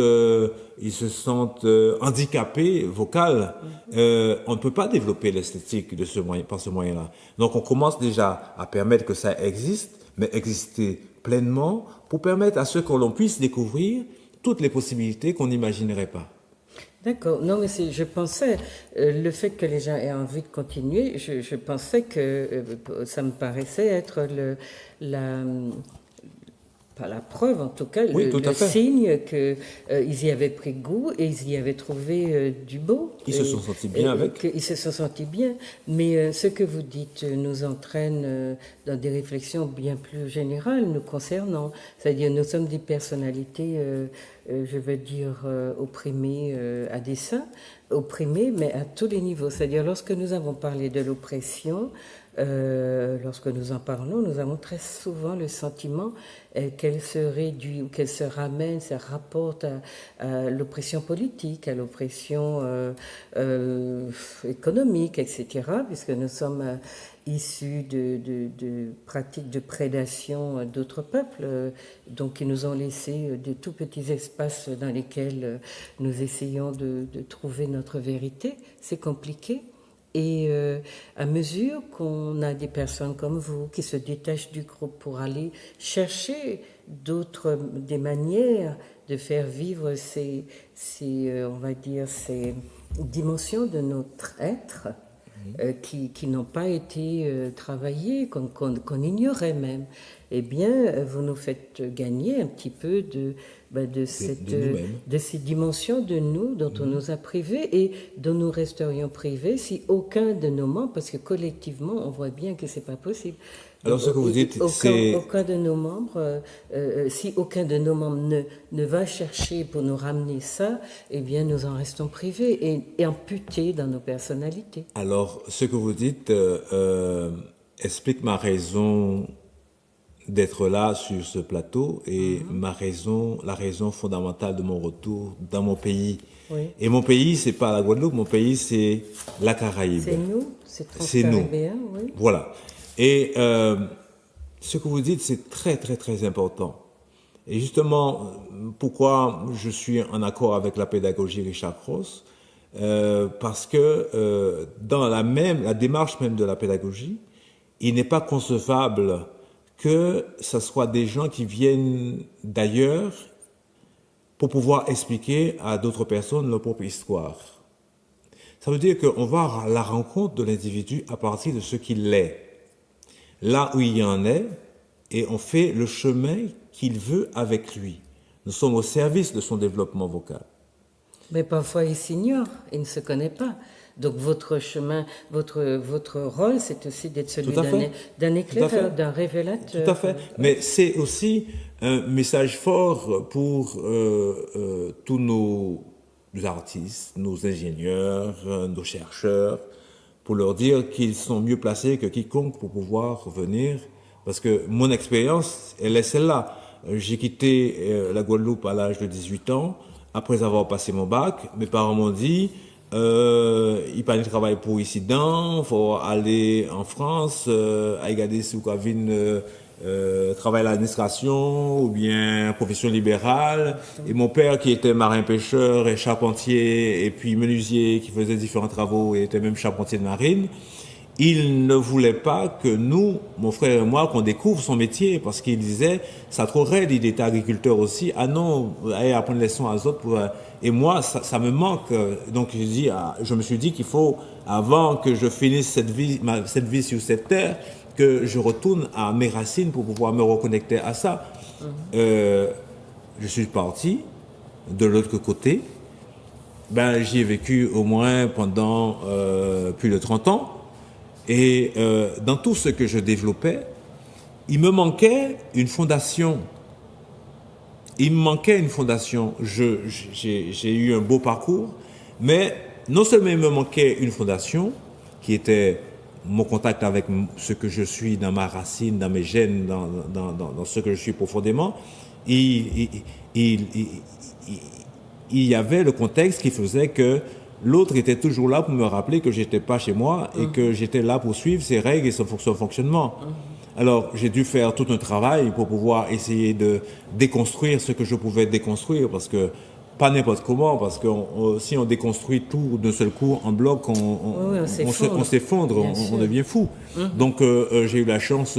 handicapés, vocal, on ne peut pas développer l'esthétique par ce moyen-là. Donc on commence déjà à permettre que ça existe, mais exister pleinement pour permettre à ceux que l'on puisse découvrir toutes les possibilités qu'on n'imaginerait pas. D'accord. Non, mais je pensais, le fait que les gens aient envie de continuer, je pensais que ça me paraissait être pas la preuve en tout cas, le signe qu'ils y avaient pris goût et ils y avaient trouvé du beau. Ils se sont sentis bien avec. Ils se sont sentis bien. Mais ce que vous dites nous entraîne dans des réflexions bien plus générales nous concernant. C'est-à-dire nous sommes des personnalités je vais dire, opprimés à dessein, opprimés, mais à tous les niveaux. C'est-à-dire, lorsque nous avons parlé de l'oppression, lorsque nous en parlons, nous avons très souvent le sentiment qu'elle se réduit ou qu'elle se ramène, se rapporte à l'oppression politique, à l'oppression économique, etc., puisque nous sommes issus de pratiques de prédation d'autres peuples, donc qui nous ont laissé de tout petits espaces dans lesquels nous essayons de trouver notre vérité. C'est compliqué. Et à mesure qu'on a des personnes comme vous qui se détachent du groupe pour aller chercher des manières de faire vivre on va dire, ces dimensions de notre être, qui n'ont pas été travaillées, qu'on ignorait même, eh bien, vous nous faites gagner un petit peu de ces dimensions de nous dont on nous a privés et dont nous resterions privés si aucun de nos membres, parce que collectivement, on voit bien que c'est pas possible. Alors, ce que vous dites, c'est... Aucun de nos membres, si aucun de nos membres ne va chercher pour nous ramener ça, eh bien, nous en restons privés et amputés dans nos personnalités. Alors, ce que vous dites explique ma raison d'être là sur ce plateau et la raison fondamentale de mon retour dans mon pays. Oui. Et mon pays, c'est pas la Guadeloupe, mon pays, c'est la Caraïbe. C'est nous, c'est transcaribéen, oui. Voilà. Et ce que vous dites, c'est très, très, très important. Et justement, pourquoi je suis en accord avec la pédagogie Richard Cross, parce que dans la démarche même de la pédagogie, il n'est pas concevable que ce soit des gens qui viennent d'ailleurs pour pouvoir expliquer à d'autres personnes leur propre histoire. Ça veut dire qu'on va à la rencontre de l'individu à partir de ce qu'il est, là où il en est, et on fait le chemin qu'il veut avec lui. Nous sommes au service de son développement vocal. Mais parfois il s'ignore, il ne se connaît pas. Donc votre chemin, votre rôle, c'est aussi d'être celui d'un éclaireur, d'un révélateur. Tout à fait. Mais c'est aussi un message fort pour tous nos artistes, nos ingénieurs, nos chercheurs, pour leur dire qu'ils sont mieux placés que quiconque pour pouvoir venir. Parce que mon expérience, elle est celle-là. J'ai quitté la Guadeloupe à l'âge de 18 ans. Après avoir passé mon bac, mes parents m'ont dit... il pas de travail pour ici dedans, faut aller en France, à regarder si vous avez travail à l'administration ou bien profession libérale. Et mon père qui était marin-pêcheur et charpentier et puis menuisier qui faisait différents travaux et était même charpentier de marine, il ne voulait pas que nous, mon frère et moi, qu'on découvre son métier parce qu'il disait, ça trop raide, il était agriculteur aussi. Ah non, allez apprendre les leçons à autres pour... Et moi, ça me manque. Donc, je me suis dit qu'il faut, avant que je finisse cette vie sur cette terre, que je retourne à mes racines pour pouvoir me reconnecter à ça. Je suis parti de l'autre côté. J'y ai vécu au moins pendant plus de 30 ans. Et dans tout ce que je développais, il me manquait une fondation. Il me manquait une fondation. J'ai eu un beau parcours, mais non seulement il me manquait une fondation, qui était mon contact avec ce que je suis dans ma racine, dans mes gènes, dans ce que je suis profondément, il y avait le contexte qui faisait que l'autre était toujours là pour me rappeler que j'étais pas chez moi et que j'étais là pour suivre ses règles et son fonctionnement. Alors, j'ai dû faire tout un travail pour pouvoir essayer de déconstruire ce que je pouvais déconstruire, parce que pas n'importe comment, parce que si on déconstruit tout d'un seul coup en bloc, on s'effondre, on devient fou. Donc, j'ai eu la chance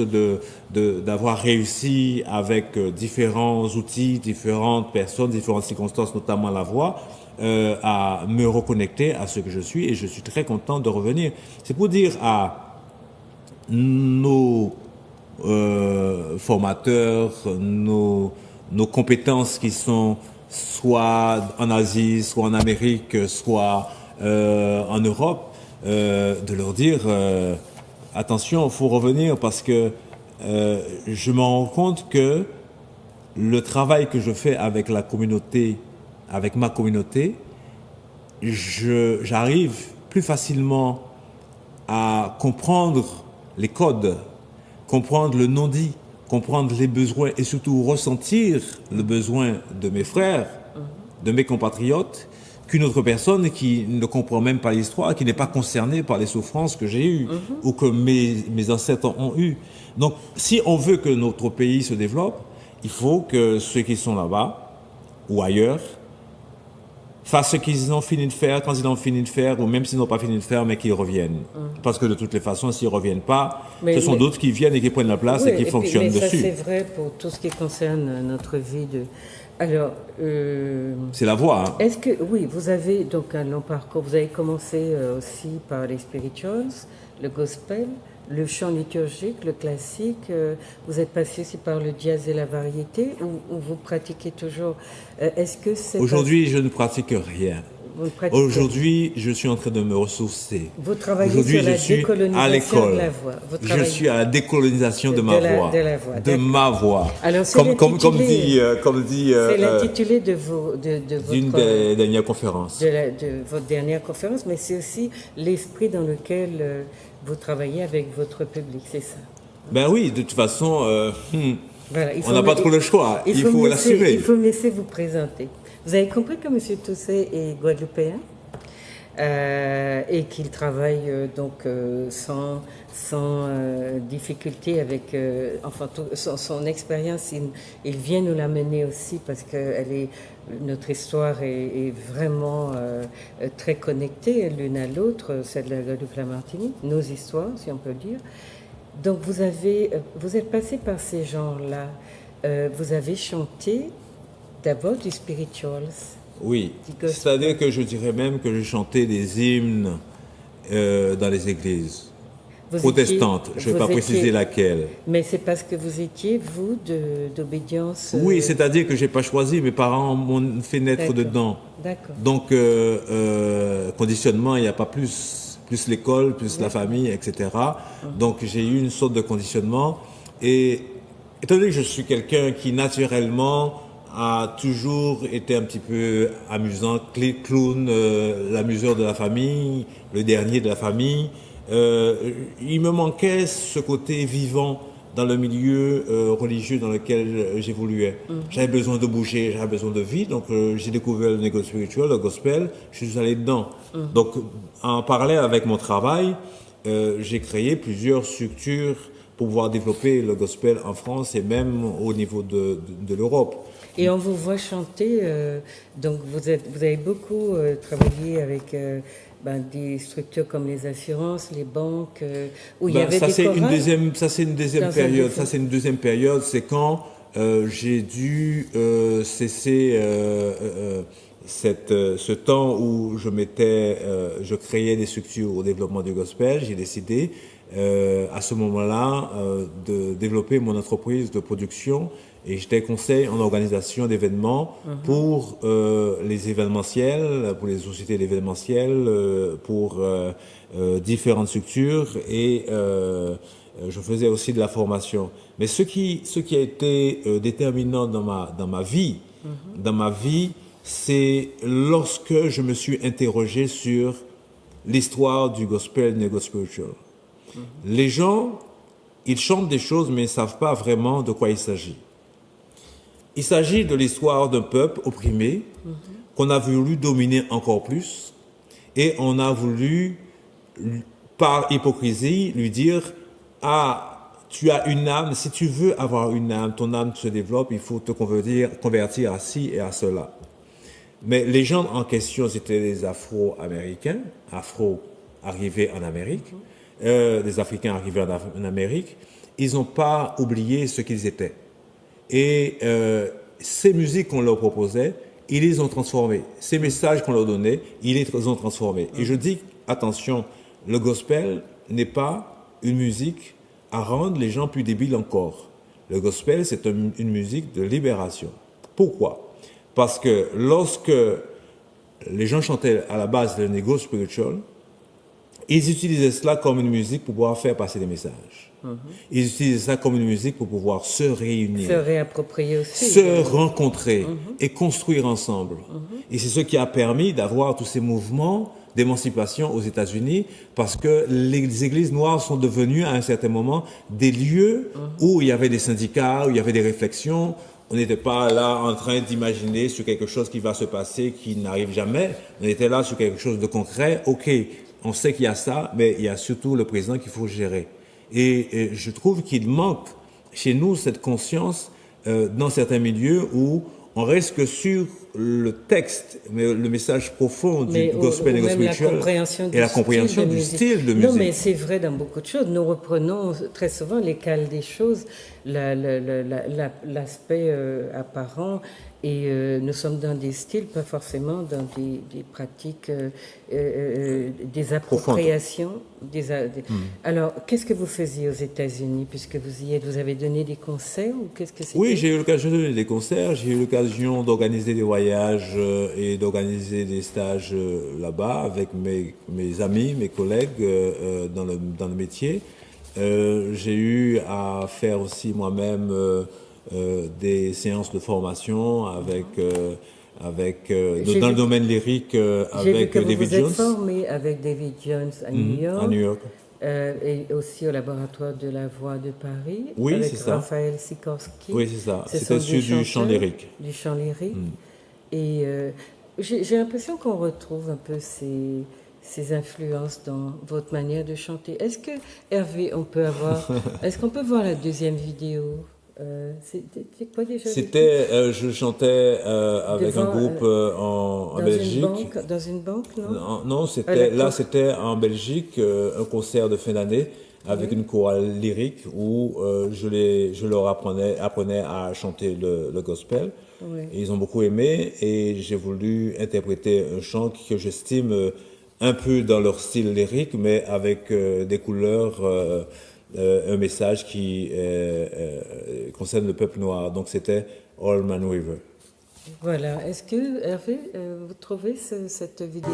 d'avoir réussi avec différents outils, différentes personnes, différentes circonstances, notamment la voix, à me reconnecter à ce que je suis, et je suis très content de revenir. C'est pour dire à nos formateurs, nos compétences qui sont soit en Asie, soit en Amérique, soit en Europe, de leur dire attention, il faut revenir, parce que je me rends compte que le travail que je fais avec la communauté, avec ma communauté, j'arrive plus facilement à comprendre les codes, comprendre le non-dit, comprendre les besoins et surtout ressentir le besoin de mes frères, de mes compatriotes, qu'une autre personne qui ne comprend même pas l'histoire, qui n'est pas concernée par les souffrances que j'ai eues ou que mes ancêtres ont eues. Donc, si on veut que notre pays se développe, il faut que ceux qui sont là-bas ou ailleurs fassent ce qu'ils ont fini de faire quand ils ont fini de faire, ou même s'ils n'ont pas fini de faire, mais qu'ils reviennent. Parce que de toutes les façons, s'ils ne reviennent pas, ce sont d'autres qui viennent et qui prennent la place et qui fonctionnent dessus. Ça, c'est vrai pour tout ce qui concerne notre vie de... Alors, c'est la voie. Hein. Est-ce que, oui, vous avez donc un long parcours. Vous avez commencé aussi par les spirituals, le gospel, le chant liturgique, le classique. Vous êtes passé aussi par le jazz et la variété, ou vous pratiquez toujours. Est-ce que c'est aujourd'hui, je ne pratique rien. Aujourd'hui, je suis en train de me ressourcer. Vous travaillez sur la décolonisation de la voix. Je suis à la décolonisation de ma voix. De ma voix. Alors, comme dit c'est l'intitulé de d'une des dernières conférences. De votre dernière conférence, mais c'est aussi l'esprit dans lequel vous travaillez avec votre public, c'est ça? Ben oui, de toute façon, voilà, on n'a pas trop le choix. Il faut l'assumer. Il faut me laisser vous présenter. Vous avez compris que M. Toussaint est guadeloupéen et qu'il travaille donc sans difficulté avec son expérience. Il vient nous l'amener aussi parce que notre histoire est vraiment très connectée l'une à l'autre, celle de la Guadeloupe, la Martinique, nos histoires, si on peut dire. Donc vous êtes passé par ces genres-là. Vous avez chanté d'abord du spirituals. Oui, c'est-à-dire que je dirais même que je chantais des hymnes dans les églises protestantes. Je ne vais pas préciser laquelle. Mais c'est parce que vous étiez, vous, d'obédience... Oui, c'est-à-dire que je n'ai pas choisi, mes parents m'ont fait naître dedans. D'accord. Donc, conditionnement, il n'y a pas plus l'école, plus la famille, etc. Donc, j'ai eu une sorte de conditionnement. Et étant donné que je suis quelqu'un qui, naturellement, a toujours été un petit peu amusant, clown, l'amuseur de la famille, le dernier de la famille. Il me manquait ce côté vivant dans le milieu religieux dans lequel j'évoluais. J'avais besoin de bouger, j'avais besoin de vie, donc j'ai découvert le négoce spirituel, le gospel, je suis allé dedans. Donc en parallèle avec mon travail, j'ai créé plusieurs structures pour pouvoir développer le gospel en France et même au niveau de l'Europe. Et on vous voit chanter, donc vous avez beaucoup travaillé avec des structures comme les assurances, les banques, où il y avait des chorales. Ça c'est une deuxième période. Ça c'est une deuxième période. C'est quand j'ai dû cesser ce temps où je créais des structures au développement du gospel. J'ai décidé à ce moment-là de développer mon entreprise de production. Et j'étais conseil en organisation d'événements pour les événementiels, pour les sociétés d'événementiel, pour différentes structures et je faisais aussi de la formation. Mais ce qui a été déterminant dans ma vie, c'est lorsque je me suis interrogé sur l'histoire du gospel nego spiritual. Les gens, ils chantent des choses mais ils ne savent pas vraiment de quoi il s'agit. Il s'agit de l'histoire d'un peuple opprimé qu'on a voulu dominer encore plus et on a voulu, par hypocrisie, lui dire « Ah, tu as une âme, si tu veux avoir une âme, ton âme se développe, il faut te convertir à ci et à cela. » Mais les gens en question, c'était les Afro-Américains, Afro-arrivés en Amérique, des Africains arrivés en Amérique. Ils n'ont pas oublié ce qu'ils étaient. Et ces musiques qu'on leur proposait, ils les ont transformées. Ces messages qu'on leur donnait, ils les ont transformés. Et je dis, attention, le gospel n'est pas une musique à rendre les gens plus débiles encore. Le gospel, c'est une musique de libération. Pourquoi? Parce que lorsque les gens chantaient à la base le négoce spiritual, Ils utilisaient cela comme une musique pour pouvoir faire passer des messages. Ils utilisaient ça comme une musique pour pouvoir se réunir, se réapproprier aussi, se rencontrer et construire ensemble. Et c'est ce qui a permis d'avoir tous ces mouvements d'émancipation aux États-Unis, parce que les églises noires sont devenues à un certain moment des lieux où il y avait des syndicats, où il y avait des réflexions. On n'était pas là en train d'imaginer sur quelque chose qui va se passer, qui n'arrive jamais. On était là sur quelque chose de concret. OK, on sait qu'il y a ça, mais il y a surtout le présent qu'il faut gérer. Et je trouve qu'il manque chez nous cette conscience dans certains milieux où on reste que sur le texte, mais le message profond du gospel et spirituel et la compréhension du style de musique. Non, mais c'est vrai dans beaucoup de choses. Nous reprenons très souvent les cales des choses, l'aspect apparent, et nous sommes dans des styles, pas forcément dans des pratiques, des appropriations. Alors, qu'est-ce que vous faisiez aux États-Unis, puisque vous y êtes? Vous avez donné des concerts ou qu'est-ce que c'était? Oui, j'ai eu l'occasion de donner des concerts, j'ai eu l'occasion d'organiser des voyages et d'organiser des stages là-bas avec mes amis, mes collègues dans le métier. J'ai eu à faire aussi moi-même des séances de formation dans le domaine lyrique avec David Jones. Vous êtes formé avec David Jones à New York. À New York. Et aussi au laboratoire de la Voix de Paris. Oui, avec c'est ça. Raphaël Sikorski. Oui, c'est ça. C'était sur du chant lyrique. Du chant lyrique. Et j'ai l'impression qu'on retrouve un peu ces influences dans votre manière de chanter. Est-ce que, Hervé, est-ce qu'on peut voir la deuxième vidéo? C'était quoi déjà? Je chantais avec un groupe en Belgique. Dans une banque, non? Non, c'était en Belgique, un concert de fin d'année avec une chorale lyrique où je leur apprenais à chanter le gospel. Oui. Et ils ont beaucoup aimé et j'ai voulu interpréter un chant que j'estime un peu dans leur style lyrique, mais avec des couleurs, un message qui concerne le peuple noir. Donc c'était All Man River. Voilà. Est-ce que, Hervé, vous trouvez cette vidéo?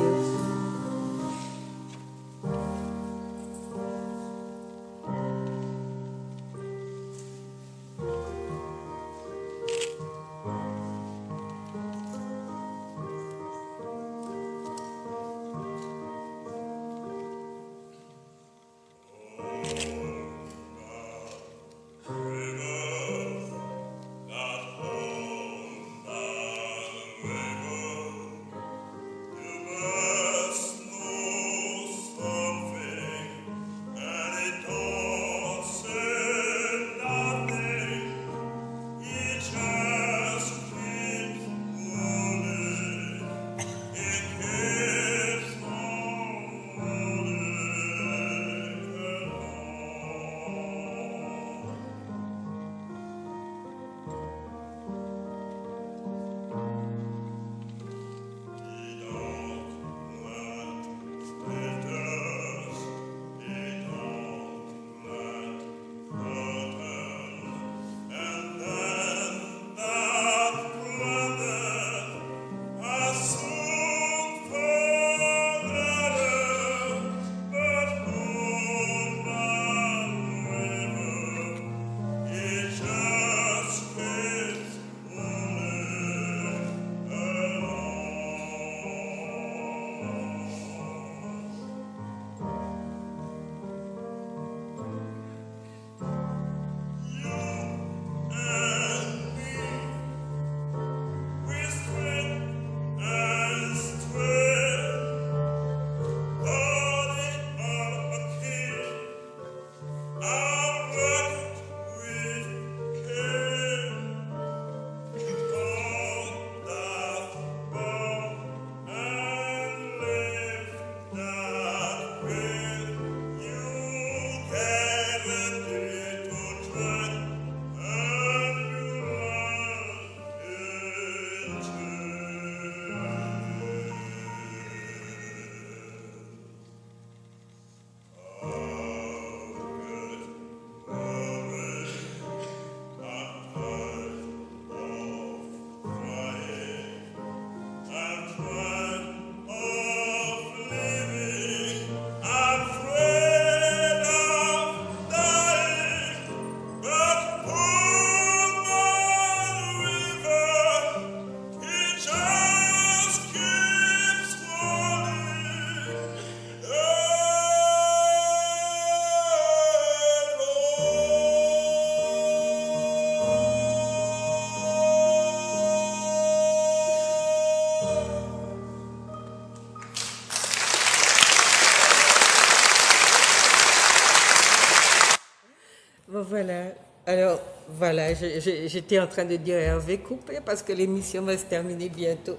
bon voilà. Alors voilà, j'étais en train de dire à Hervé couper parce que l'émission va se terminer bientôt.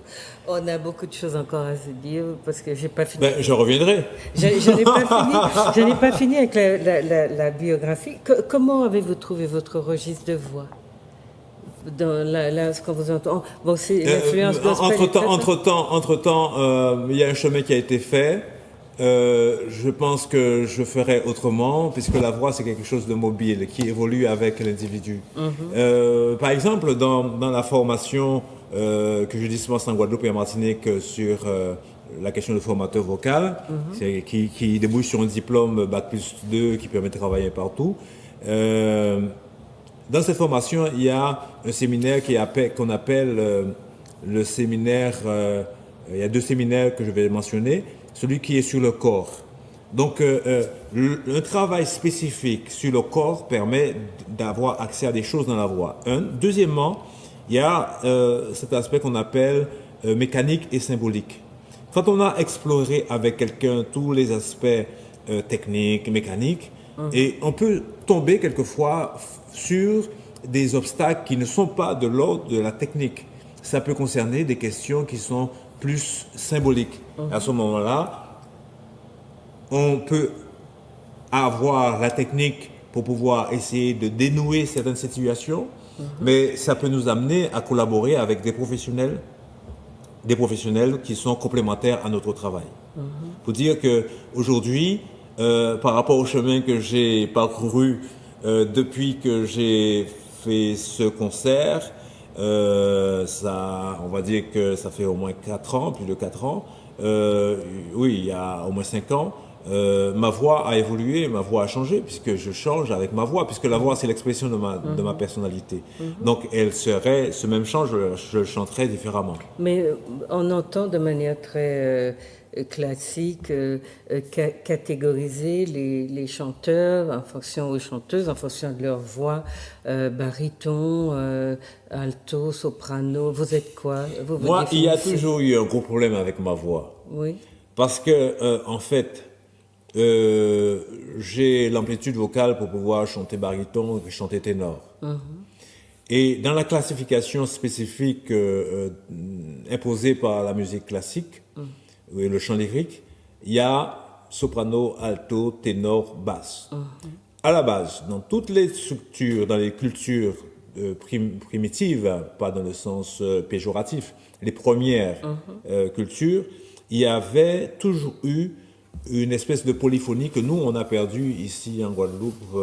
On a beaucoup de choses encore à se dire parce que j'ai pas fini. Ben, je reviendrai. Je n'ai pas fini. Je n'ai pas fini avec la biographie. Comment avez-vous trouvé votre registre de voix dans ce qu'on vous entend? Bon, c'est l'influence gospel. Entre-temps, il y a un chemin qui a été fait. Je pense que je ferai autrement, puisque la voix, c'est quelque chose de mobile, qui évolue avec l'individu. Par exemple, dans la formation que je dispense en Guadeloupe et en Martinique sur la question de formateur vocal, qui débouche sur un diplôme Bac+2 qui permet de travailler partout. Dans cette formation, il y a un séminaire qu'on appelle le séminaire, il y a 2 séminaires que je vais mentionner, celui qui est sur le corps. Donc, un travail spécifique sur le corps permet d'avoir accès à des choses dans la voix. Deuxièmement, il y a cet aspect qu'on appelle mécanique et symbolique. Quand on a exploré avec quelqu'un tous les aspects techniques, mécaniques, et on peut tomber quelquefois sur des obstacles qui ne sont pas de l'ordre de la technique. Ça peut concerner des questions qui sont plus symboliques. À ce moment-là, on peut avoir la technique pour pouvoir essayer de dénouer certaines situations, mais ça peut nous amener à collaborer avec des professionnels qui sont complémentaires à notre travail. Pour dire que aujourd'hui, par rapport au chemin que j'ai parcouru depuis que j'ai fait ce concert, on va dire que ça fait au moins 4 ans, plus de 4 ans. Oui, il y a au moins 5 ans. Ma voix a évolué, ma voix a changé, puisque je change avec ma voix, puisque la voix, c'est l'expression de ma personnalité. Donc, ce même chant, je le chanterais différemment. Mais on entend de manière très classique catégoriser les chanteurs en fonction, aux chanteuses, en fonction de leur voix, baryton, alto, soprano. Vous êtes quoi? Moi, il y a toujours eu un gros problème avec ma voix. Oui. Parce que, en fait, j'ai l'amplitude vocale pour pouvoir chanter baryton et chanter ténor. Et dans la classification spécifique imposée par la musique classique, le chant lyrique, il y a soprano, alto, ténor, basse. À la base, dans toutes les structures, dans les cultures primitives, pas dans le sens péjoratif, les premières cultures, il y avait toujours eu une espèce de polyphonie que nous, on a perdu ici en Guadeloupe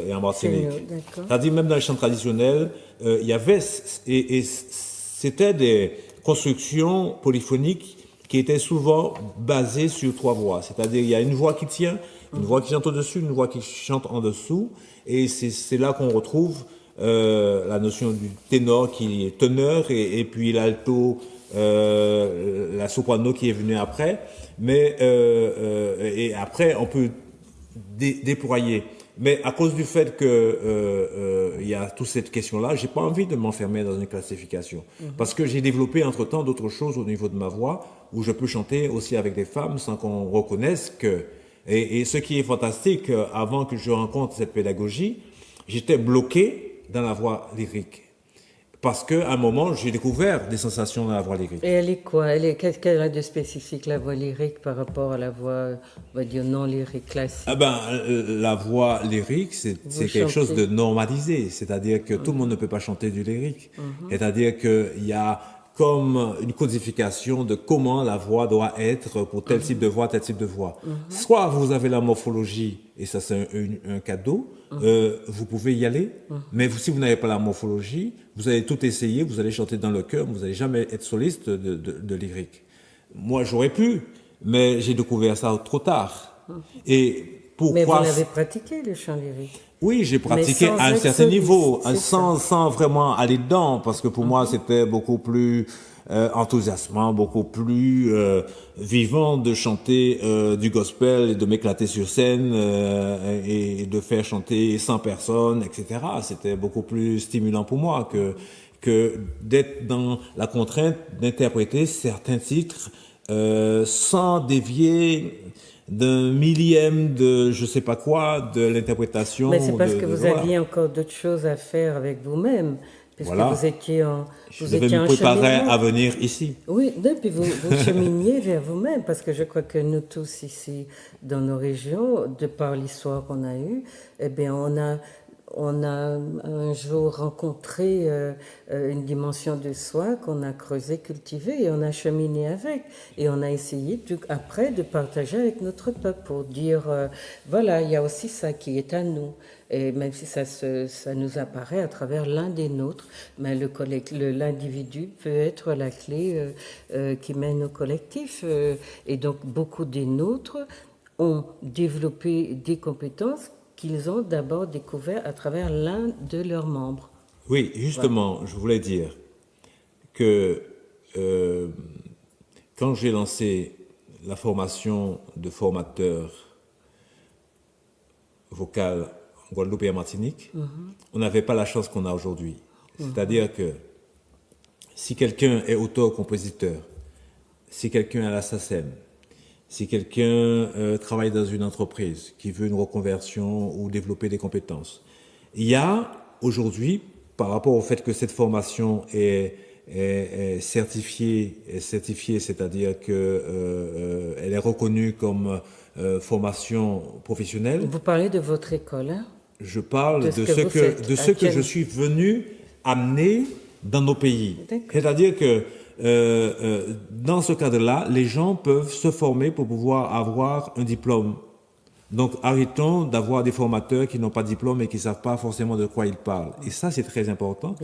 et en Martinique. C'est-à-dire même dans les chants traditionnels, il y avait, et c'était des constructions polyphoniques qui étaient souvent basées sur 3 voix. C'est-à-dire il y a une voix qui tient, une voix qui chante au-dessus, une voix qui chante en dessous, et c'est là qu'on retrouve la notion du ténor qui est teneur, et puis l'alto, la soprano qui est venue après, mais et après on peut déployer. Mais à cause du fait que il y a toute cette question-là, j'ai pas envie de m'enfermer dans une classification, parce que j'ai développé entre-temps d'autres choses au niveau de ma voix, où je peux chanter aussi avec des femmes sans qu'on reconnaisse que. Et ce qui est fantastique, avant que je rencontre cette pédagogie, j'étais bloqué dans la voix lyrique. Parce qu'à un moment, j'ai découvert des sensations dans la voix lyrique. Et elle est quoi? Qu'est-ce qu'elle a de spécifique, la voix lyrique, par rapport à la voix, on va dire, non lyrique classique? La voix lyrique, c'est quelque chose de normalisé. C'est-à-dire que tout le monde ne peut pas chanter du lyrique. C'est-à-dire qu'il y a comme une codification de comment la voix doit être pour tel type de voix, tel type de voix. Soit vous avez la morphologie, et ça c'est un cadeau, vous pouvez y aller, mais si vous n'avez pas la morphologie, vous allez tout essayer, vous allez chanter dans le chœur, vous n'allez jamais être soliste de lyrique. Moi j'aurais pu, mais j'ai découvert ça trop tard. Et pourquoi... Mais vous l'avez pratiqué, le chant lyrique? Oui, j'ai pratiqué à un certain niveau, sans vraiment aller dedans, parce que pour moi, c'était beaucoup plus enthousiasmant, beaucoup plus vivant de chanter du gospel et de m'éclater sur scène et de faire chanter 100 personnes, etc. C'était beaucoup plus stimulant pour moi que d'être dans la contrainte d'interpréter certains titres sans dévier d'un millième de je sais pas quoi, de l'interprétation. Mais c'est parce que vous aviez encore d'autres choses à faire avec vous-même, puisque vous étiez je devais me préparer à venir ici. Oui, et puis vous cheminiez vers vous-même, parce que je crois que nous tous ici, dans nos régions, de par l'histoire qu'on a eue, eh bien, on a un jour rencontré une dimension de soi qu'on a creusée, cultivée, et on a cheminé avec. Et on a essayé après de partager avec notre peuple pour dire, voilà, il y a aussi ça qui est à nous. Et même si ça nous apparaît à travers l'un des nôtres, mais l'individu peut être la clé qui mène au collectif. Et donc beaucoup des nôtres ont développé des compétences qu'ils ont d'abord découvert à travers l'un de leurs membres. Oui, justement, voilà. Je voulais dire que quand j'ai lancé la formation de formateur vocal en Guadeloupe et en Martinique, on n'avait pas la chance qu'on a aujourd'hui. C'est-à-dire que si quelqu'un est auteur-compositeur, si quelqu'un est à la SACEM, si quelqu'un travaille dans une entreprise qui veut une reconversion ou développer des compétences, il y a aujourd'hui, par rapport au fait que cette formation est certifiée, c'est-à-dire que elle est reconnue comme formation professionnelle. Vous parlez de votre école, hein? Je parle de ce que je suis venu amener dans nos pays. C'est-à-dire que dans ce cadre-là, les gens peuvent se former pour pouvoir avoir un diplôme. Donc, arrêtons d'avoir des formateurs qui n'ont pas de diplôme et qui ne savent pas forcément de quoi ils parlent. Et ça, c'est très important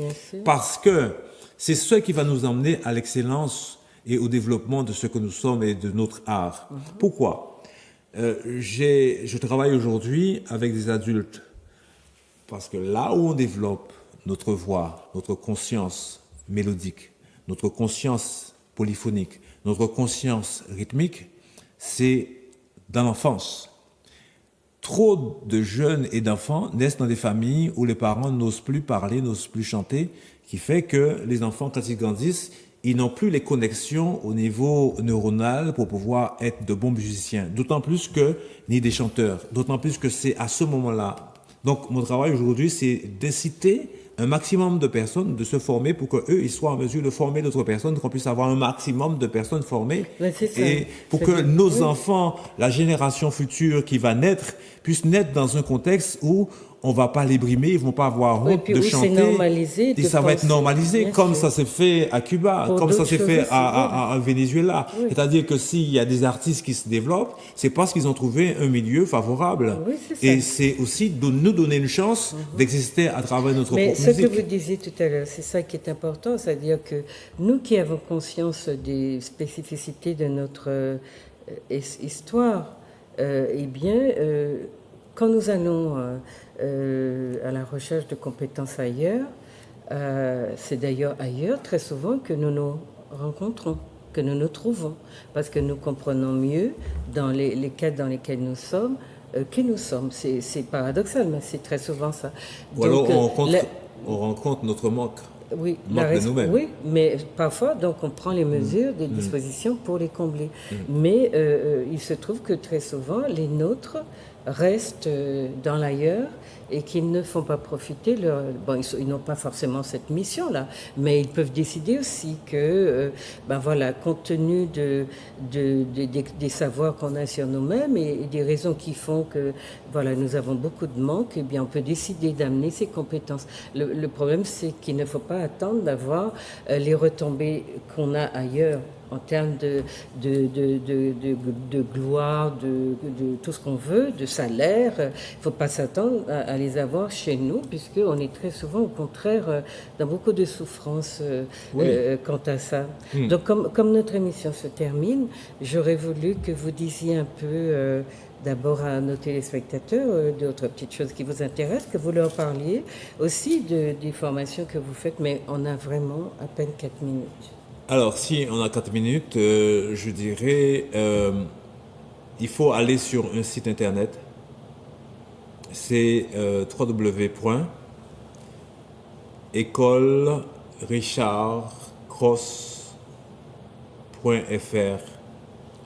parce que c'est ce qui va nous emmener à l'excellence et au développement de ce que nous sommes et de notre art. Pourquoi ? Je travaille aujourd'hui avec des adultes parce que là où on développe notre voix, notre conscience mélodique, notre conscience polyphonique, notre conscience rythmique, c'est dans l'enfance. Trop de jeunes et d'enfants naissent dans des familles où les parents n'osent plus parler, n'osent plus chanter, qui fait que les enfants, quand ils grandissent, ils n'ont plus les connexions au niveau neuronal pour pouvoir être de bons musiciens. D'autant plus que, ni des chanteurs, d'autant plus que c'est à ce moment-là. Donc, mon travail aujourd'hui, c'est d'inciter un maximum de personnes de se former pour qu'eux, ils soient en mesure de former d'autres personnes, qu'on puisse avoir un maximum de personnes formées. Et pour que nos enfants, la génération future qui va naître, puissent naître dans un contexte où on ne va pas les brimer, ils ne vont pas avoir honte de chanter. Et ça va être normalisé, comme ça s'est fait à Cuba, comme ça s'est fait à Venezuela. C'est-à-dire que s'il y a des artistes qui se développent, c'est parce qu'ils ont trouvé un milieu favorable. Et c'est aussi de nous donner une chance d'exister à travers notre propre musique. Mais ce que vous disiez tout à l'heure, c'est ça qui est important, c'est-à-dire que nous qui avons conscience des spécificités de notre histoire, eh bien, quand nous allons à la recherche de compétences ailleurs, c'est d'ailleurs ailleurs très souvent que nous nous rencontrons, que nous nous trouvons, parce que nous comprenons mieux dans les cadres dans lesquels nous sommes qui nous sommes. C'est paradoxal, mais c'est très souvent ça. Ou alors on rencontre notre manque. Oui, de nous-mêmes. Oui, mais parfois, donc, on prend les mesures, des dispositions pour les combler. Mais il se trouve que très souvent, les nôtres restent dans l'ailleurs et qu'ils ne font pas profiter bon, ils n'ont pas forcément cette mission-là, mais ils peuvent décider aussi que, ben voilà, compte tenu des savoirs qu'on a sur nous-mêmes et des raisons qui font que, voilà, nous avons beaucoup de manque, eh bien, on peut décider d'amener ces compétences. Le problème, c'est qu'il ne faut pas attendre d'avoir les retombées qu'on a ailleurs en termes de gloire, de tout ce qu'on veut, de salaire. Il ne faut pas s'attendre à les avoir chez nous, puisqu'on est très souvent, au contraire, dans beaucoup de souffrances quant à ça. Donc, comme notre émission se termine, j'aurais voulu que vous disiez un peu... d'abord à nos téléspectateurs, d'autres petites choses qui vous intéressent, que vous leur parliez, aussi des formations que vous faites, mais on a vraiment à peine 4 minutes. Alors, si on a 4 minutes, je dirais, il faut aller sur un site internet, c'est www.école-richard-cross.fr.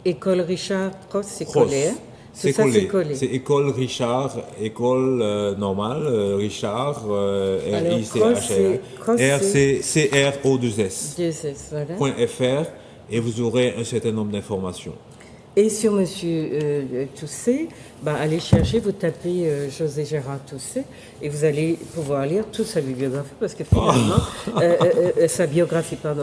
École Richard Cross, c'est collé, hein? C'est collé. C'est école Richard, école normale, Richard, R-I-C-H-R, C-R-O-2-S. Voilà. .fr, et vous aurez un certain nombre d'informations. Et sur Monsieur Tousset, allez chercher, vous tapez José Gérard Tousset et vous allez pouvoir lire toute sa bibliographie parce que finalement,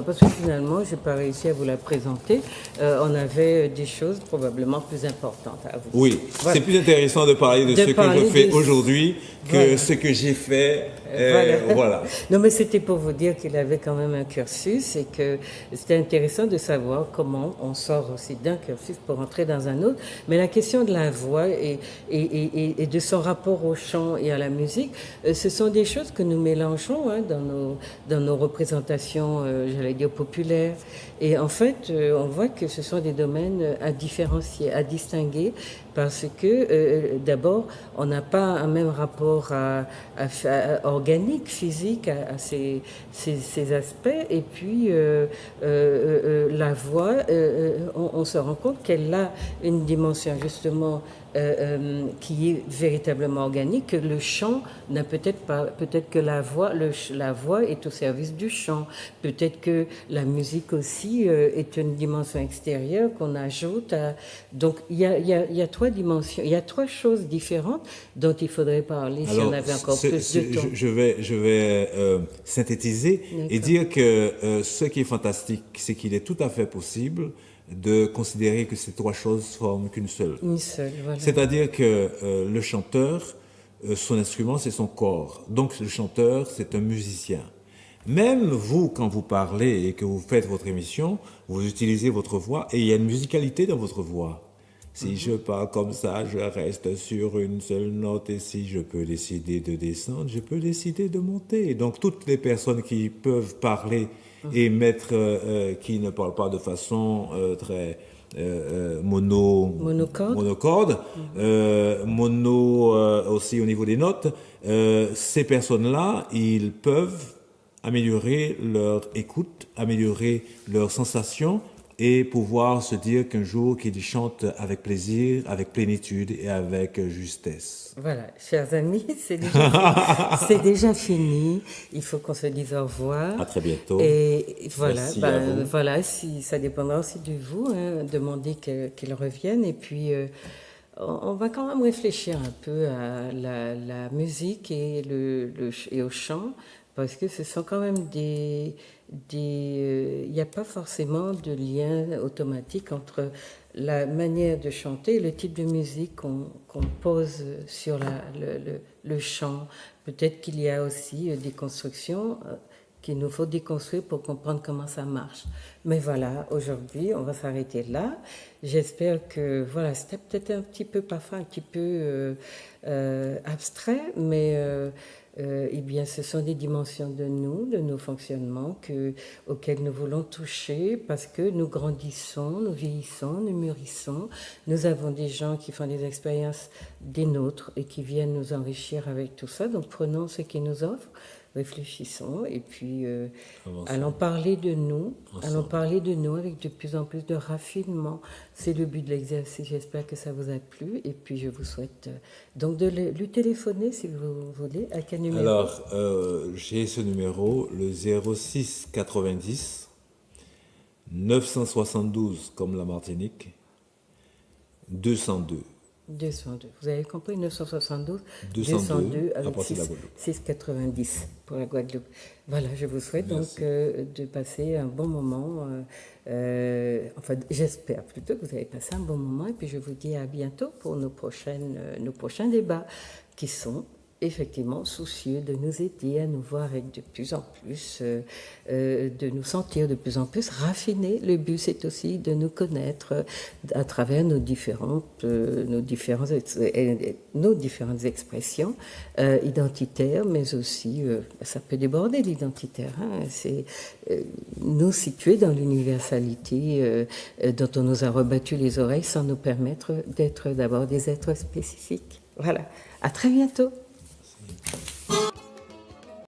parce que finalement, je n'ai pas réussi à vous la présenter. On avait des choses probablement plus importantes à vous. Oui, voilà. C'est plus intéressant de parler de ce que je fais aujourd'hui que ce que j'ai fait. Voilà. Non, mais c'était pour vous dire qu'il avait quand même un cursus et que c'était intéressant de savoir comment on sort aussi d'un cursus pour entrer dans un autre. Mais la question de la voix et de son rapport au chant et à la musique, ce sont des choses que nous mélangeons dans nos représentations, j'allais dire, populaires. Et en fait, on voit que ce sont des domaines à différencier, à distinguer, parce que d'abord, on n'a pas un même rapport organique, physique à ces aspects. Et puis, la voix, on se rend compte qu'elle a une dimension justement qui est véritablement organique, que le chant n'a peut-être pas, peut-être que la voix est au service du chant, peut-être que la musique aussi est une dimension extérieure qu'on ajoute à... Donc il y a trois dimensions, il y a trois choses différentes dont il faudrait parler. Alors, si on avait encore plus de temps. Je vais synthétiser et dire que ce qui est fantastique, c'est qu'il est tout à fait possible de considérer que ces trois choses forment qu'une seule. Une seule, voilà. C'est-à-dire que le chanteur, son instrument, c'est son corps. Donc le chanteur, c'est un musicien. Même vous, quand vous parlez et que vous faites votre émission, vous utilisez votre voix et il y a une musicalité dans votre voix. Si je parle comme ça, je reste sur une seule note et si je peux décider de descendre, je peux décider de monter. Donc toutes les personnes qui peuvent parler et qui ne parlent pas de façon très monocorde, aussi au niveau des notes, ces personnes-là, ils peuvent améliorer leur écoute, améliorer leurs sensations et pouvoir se dire qu'un jour qu'ils chantent avec plaisir, avec plénitude et avec justesse. Voilà, chers amis, c'est déjà fini. Il faut qu'on se dise au revoir. À très bientôt. Et voilà, voilà, si ça dépendra aussi de vous, demander qu'ils reviennent. Et puis, on va quand même réfléchir un peu à la musique et au chant, parce que ce sont quand même il n'y a pas forcément de lien automatique entre la manière de chanter et le type de musique qu'on pose sur le chant. Peut-être qu'il y a aussi des constructions qu'il nous faut déconstruire pour comprendre comment ça marche. Mais voilà, aujourd'hui, on va s'arrêter là. J'espère que, voilà, c'était peut-être un petit peu, parfois un petit peu abstrait, mais... eh bien, ce sont des dimensions de nos fonctionnements auxquels nous voulons toucher parce que nous grandissons, nous vieillissons, nous mûrissons. Nous avons des gens qui font des expériences des nôtres et qui viennent nous enrichir avec tout ça. Donc, prenons ce qu'ils nous offrent, réfléchissons et puis allons parler de nous. Allons parler de nous avec de plus en plus de raffinement. C'est le but de l'exercice. J'espère que ça vous a plu. Et puis, je vous souhaite donc de lui téléphoner si vous voulez. À quel numéro? Alors, j'ai ce numéro, le 06 90 972 comme la Martinique, 202. 202. Vous avez compris, 972 202 avec 690 pour la Guadeloupe. Voilà, je vous souhaite donc de passer un bon moment. Enfin, j'espère plutôt que vous avez passé un bon moment. Et puis, je vous dis à bientôt pour nos prochains débats qui sont effectivement soucieux de nous aider à nous voir avec de plus en plus, de nous sentir de plus en plus raffinés. Le but, c'est aussi de nous connaître à travers nos différentes expressions identitaires, mais aussi, ça peut déborder l'identitaire, c'est nous situer dans l'universalité dont on nous a rebattu les oreilles sans nous permettre d'être d'abord des êtres spécifiques. Voilà, à très bientôt.